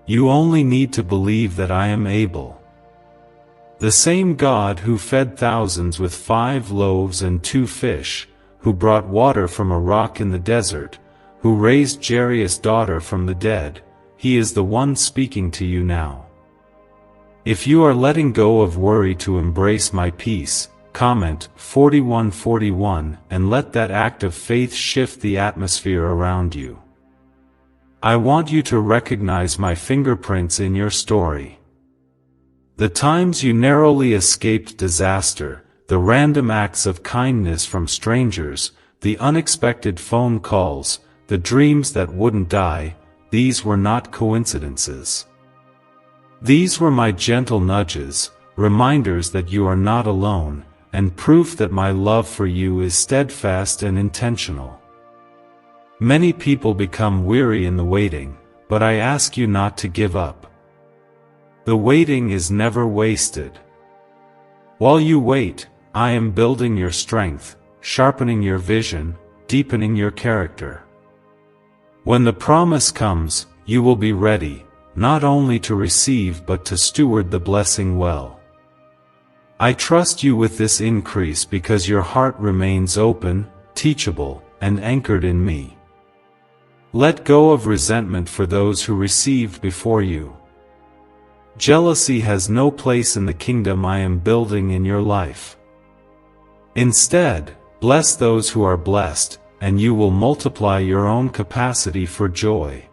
You only need to believe that I am able. The same God who fed thousands with 5 loaves and 2 fish, who brought water from a rock in the desert, who raised Jairus' daughter from the dead, He is the one speaking to you now. If you are letting go of worry to embrace my peace, comment 4141 and let that act of faith shift the atmosphere around you. I want you to recognize my fingerprints in your story. The times you narrowly escaped disaster, the random acts of kindness from strangers, the unexpected phone calls, the dreams that wouldn't die, these were not coincidences. These were my gentle nudges, reminders that you are not alone, and proof that my love for you is steadfast and intentional. Many people become weary in the waiting, but I ask you not to give up. The waiting is never wasted. While you wait, I am building your strength, sharpening your vision, deepening your character. When the promise comes, you will be ready, not only to receive but to steward the blessing well. I trust you with this increase because your heart remains open, teachable, and anchored in me. Let go of resentment for those who received before you. Jealousy has no place in the kingdom I am building in your life. Instead, bless those who are blessed, and you will multiply your own capacity for joy.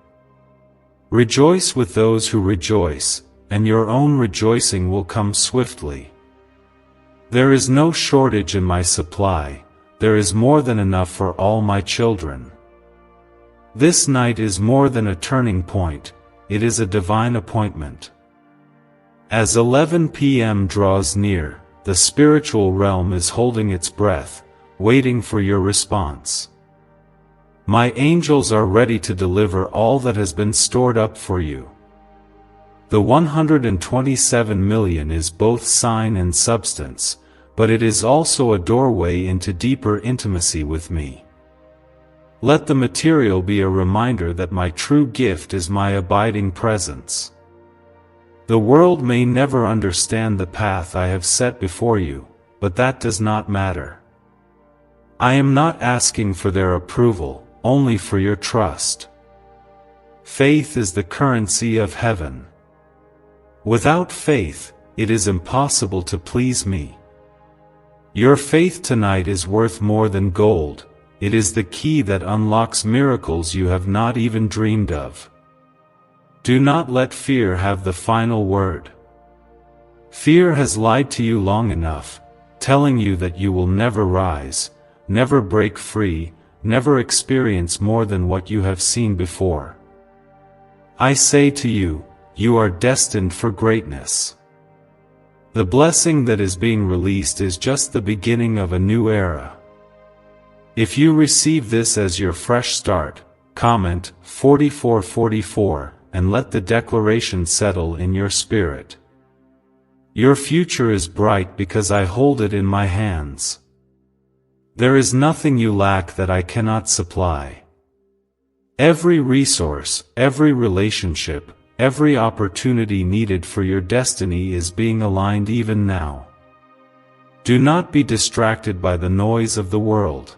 Rejoice with those who rejoice, and your own rejoicing will come swiftly. There is no shortage in my supply, there is more than enough for all my children. This night is more than a turning point, it is a divine appointment. As 11 p.m. draws near, the spiritual realm is holding its breath, waiting for your response. My angels are ready to deliver all that has been stored up for you. The 127 million is both sign and substance, but it is also a doorway into deeper intimacy with me. Let the material be a reminder that my true gift is my abiding presence. The world may never understand the path I have set before you, but that does not matter. I am not asking for their approval, only for your trust. Faith is the currency of heaven. Without faith, it is impossible to please me. Your faith tonight is worth more than gold. It is the key that unlocks miracles you have not even dreamed of. Do not let fear have the final word. Fear has lied to you long enough, telling you that you will never rise, never break free, never experience more than what you have seen before. I say to you, you are destined for greatness. The blessing that is being released is just the beginning of a new era. If you receive this as your fresh start, comment 4444 and let the declaration settle in your spirit. Your future is bright because I hold it in my hands. There is nothing you lack that I cannot supply. Every resource, every relationship, every opportunity needed for your destiny is being aligned even now. Do not be distracted by the noise of the world.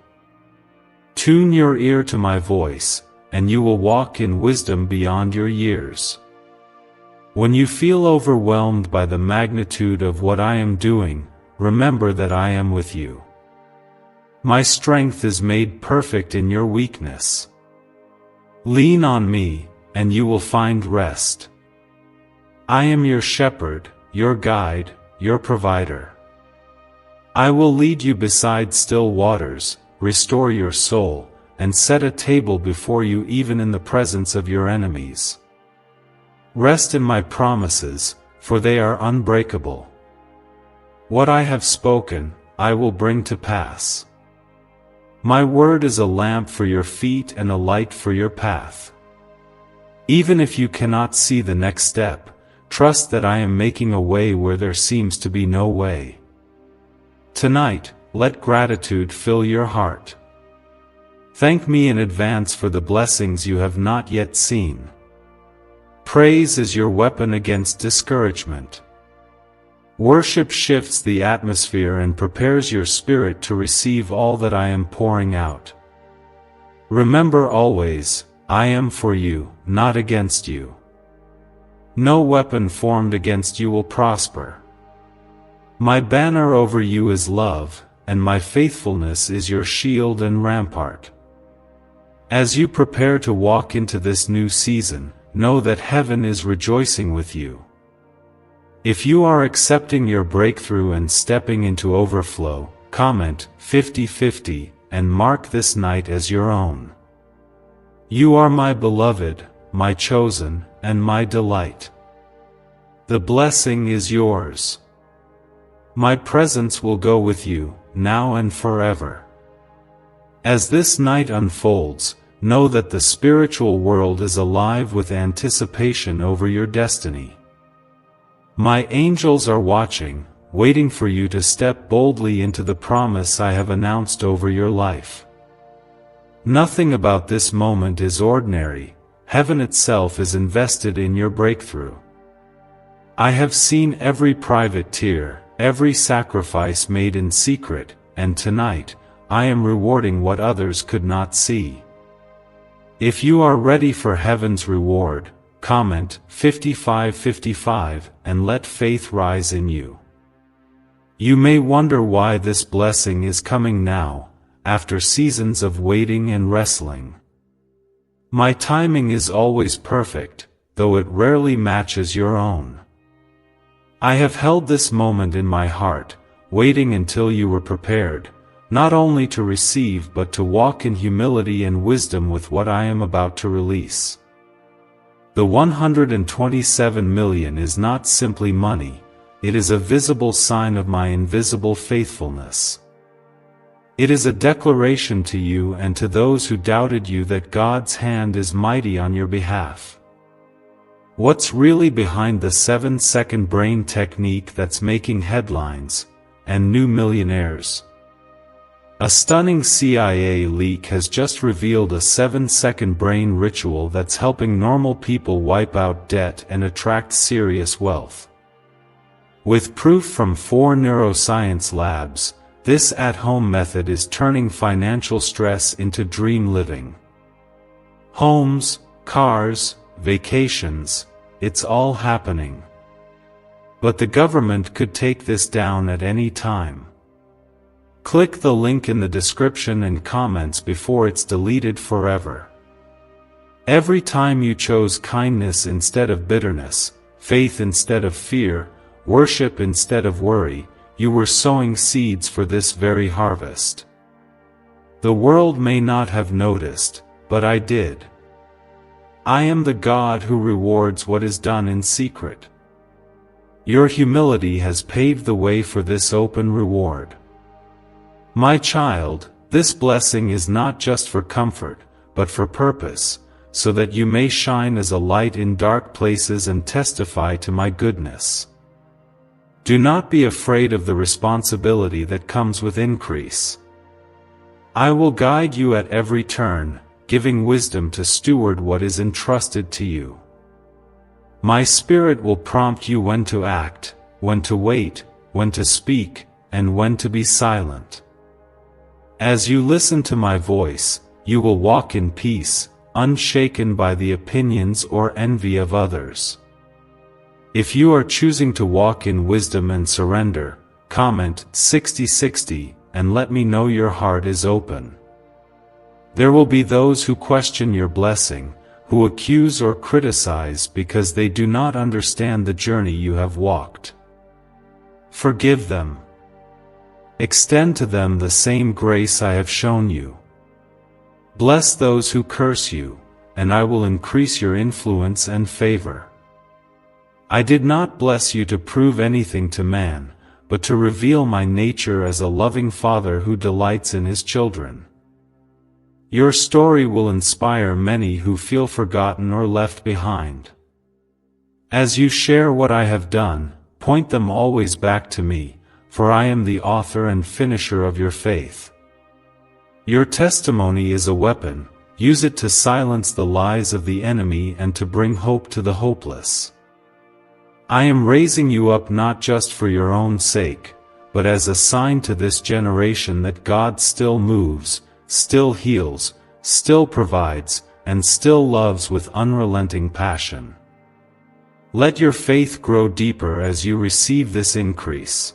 Tune your ear to my voice, and you will walk in wisdom beyond your years. When you feel overwhelmed by the magnitude of what I am doing, remember that I am with you. My strength is made perfect in your weakness. Lean on me, and you will find rest. I am your shepherd, your guide, your provider. I will lead you beside still waters, restore your soul, and set a table before you even in the presence of your enemies. Rest in my promises, for they are unbreakable. What I have spoken, I will bring to pass. My word is a lamp for your feet and a light for your path. Even if you cannot see the next step, trust that I am making a way where there seems to be no way. Tonight, let gratitude fill your heart. Thank me in advance for the blessings you have not yet seen. Praise is your weapon against discouragement. Worship shifts the atmosphere and prepares your spirit to receive all that I am pouring out. Remember always, I am for you, not against you. No weapon formed against you will prosper. My banner over you is love, and my faithfulness is your shield and rampart. As you prepare to walk into this new season, know that heaven is rejoicing with you. If you are accepting your breakthrough and stepping into overflow, comment 50-50 and mark this night as your own. You are my beloved, my chosen, and my delight. The blessing is yours. My presence will go with you, now and forever. As this night unfolds, know that the spiritual world is alive with anticipation over your destiny. My angels are watching, waiting for you to step boldly into the promise I have announced over your life. Nothing about this moment is ordinary. Heaven itself is invested in your breakthrough. I have seen every private tear, every sacrifice made in secret, and tonight, I am rewarding what others could not see. If you are ready for heaven's reward, comment 55-55 and let faith rise in you. You may wonder why this blessing is coming now, after seasons of waiting and wrestling. My timing is always perfect, though it rarely matches your own. I have held this moment in my heart, waiting until you were prepared, not only to receive but to walk in humility and wisdom with what I am about to release. The 127 million is not simply money, it is a visible sign of my invisible faithfulness. It is a declaration to you and to those who doubted you that God's hand is mighty on your behalf. What's really behind the 7-second brain technique that's making headlines, and new millionaires? A stunning CIA leak has just revealed a 7-second brain ritual that's helping normal people wipe out debt and attract serious wealth. With proof from 4 neuroscience labs, this at-home method is turning financial stress into dream living. Homes, cars, vacations, it's all happening. But the government could take this down at any time. Click the link in the description and comments before it's deleted forever. Every time you chose kindness instead of bitterness, faith instead of fear, worship instead of worry, you were sowing seeds for this very harvest. The world may not have noticed, but I did. I am the God who rewards what is done in secret. Your humility has paved the way for this open reward. My child, this blessing is not just for comfort, but for purpose, so that you may shine as a light in dark places and testify to my goodness. Do not be afraid of the responsibility that comes with increase. I will guide you at every turn, giving wisdom to steward what is entrusted to you. My Spirit will prompt you when to act, when to wait, when to speak, and when to be silent. As you listen to my voice, you will walk in peace, unshaken by the opinions or envy of others. If you are choosing to walk in wisdom and surrender, comment 60-60 and let me know your heart is open. There will be those who question your blessing, who accuse or criticize because they do not understand the journey you have walked. Forgive them. Extend to them the same grace I have shown you. Bless those who curse you, and I will increase your influence and favor. I did not bless you to prove anything to man, but to reveal my nature as a loving father who delights in his children. Your story will inspire many who feel forgotten or left behind. As you share what I have done, point them always back to me, for I am the author and finisher of your faith. Your testimony is a weapon, use it to silence the lies of the enemy and to bring hope to the hopeless. I am raising you up not just for your own sake, but as a sign to this generation that God still moves, still heals, still provides, and still loves with unrelenting passion. Let your faith grow deeper as you receive this increase.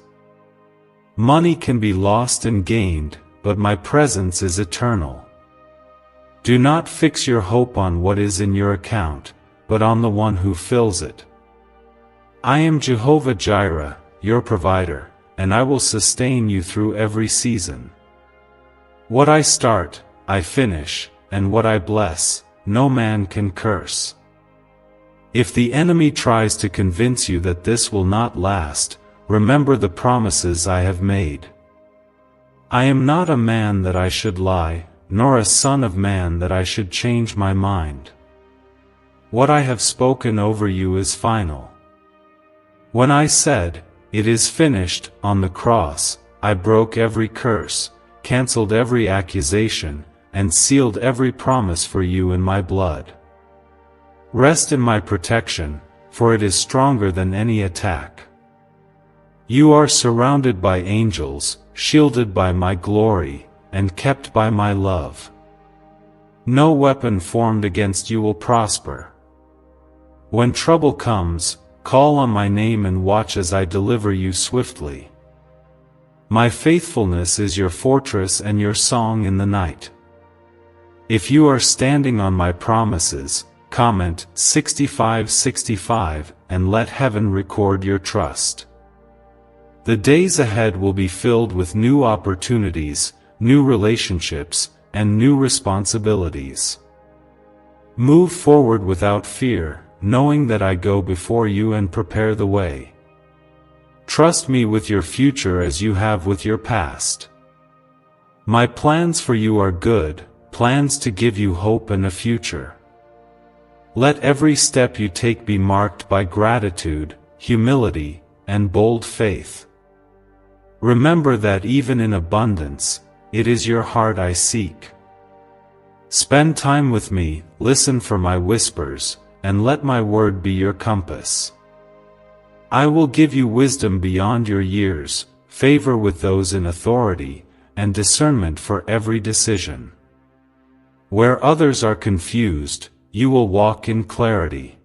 Money can be lost and gained, but my presence is eternal. Do not fix your hope on what is in your account, but on the one who fills it. I am Jehovah Jireh, your provider, and I will sustain you through every season. What I start, I finish, and what I bless, no man can curse. If the enemy tries to convince you that this will not last, remember the promises I have made. I am not a man that I should lie, nor a son of man that I should change my mind. What I have spoken over you is final. When I said, "It is finished," on the cross, I broke every curse, cancelled every accusation, and sealed every promise for you in my blood. Rest in my protection, for it is stronger than any attack. You are surrounded by angels, shielded by my glory, and kept by my love. No weapon formed against you will prosper. When trouble comes, call on my name and watch as I deliver you swiftly. My faithfulness is your fortress and your song in the night. If you are standing on my promises, comment 6565 and let heaven record your trust. The days ahead will be filled with new opportunities, new relationships, and new responsibilities. Move forward without fear, knowing that I go before you and prepare the way. Trust me with your future as you have with your past. My plans for you are good, plans to give you hope and a future. Let every step you take be marked by gratitude, humility, and bold faith. Remember that even in abundance, it is your heart I seek. Spend time with me, listen for my whispers, and let my word be your compass. I will give you wisdom beyond your years, favor with those in authority, and discernment for every decision. Where others are confused, you will walk in clarity.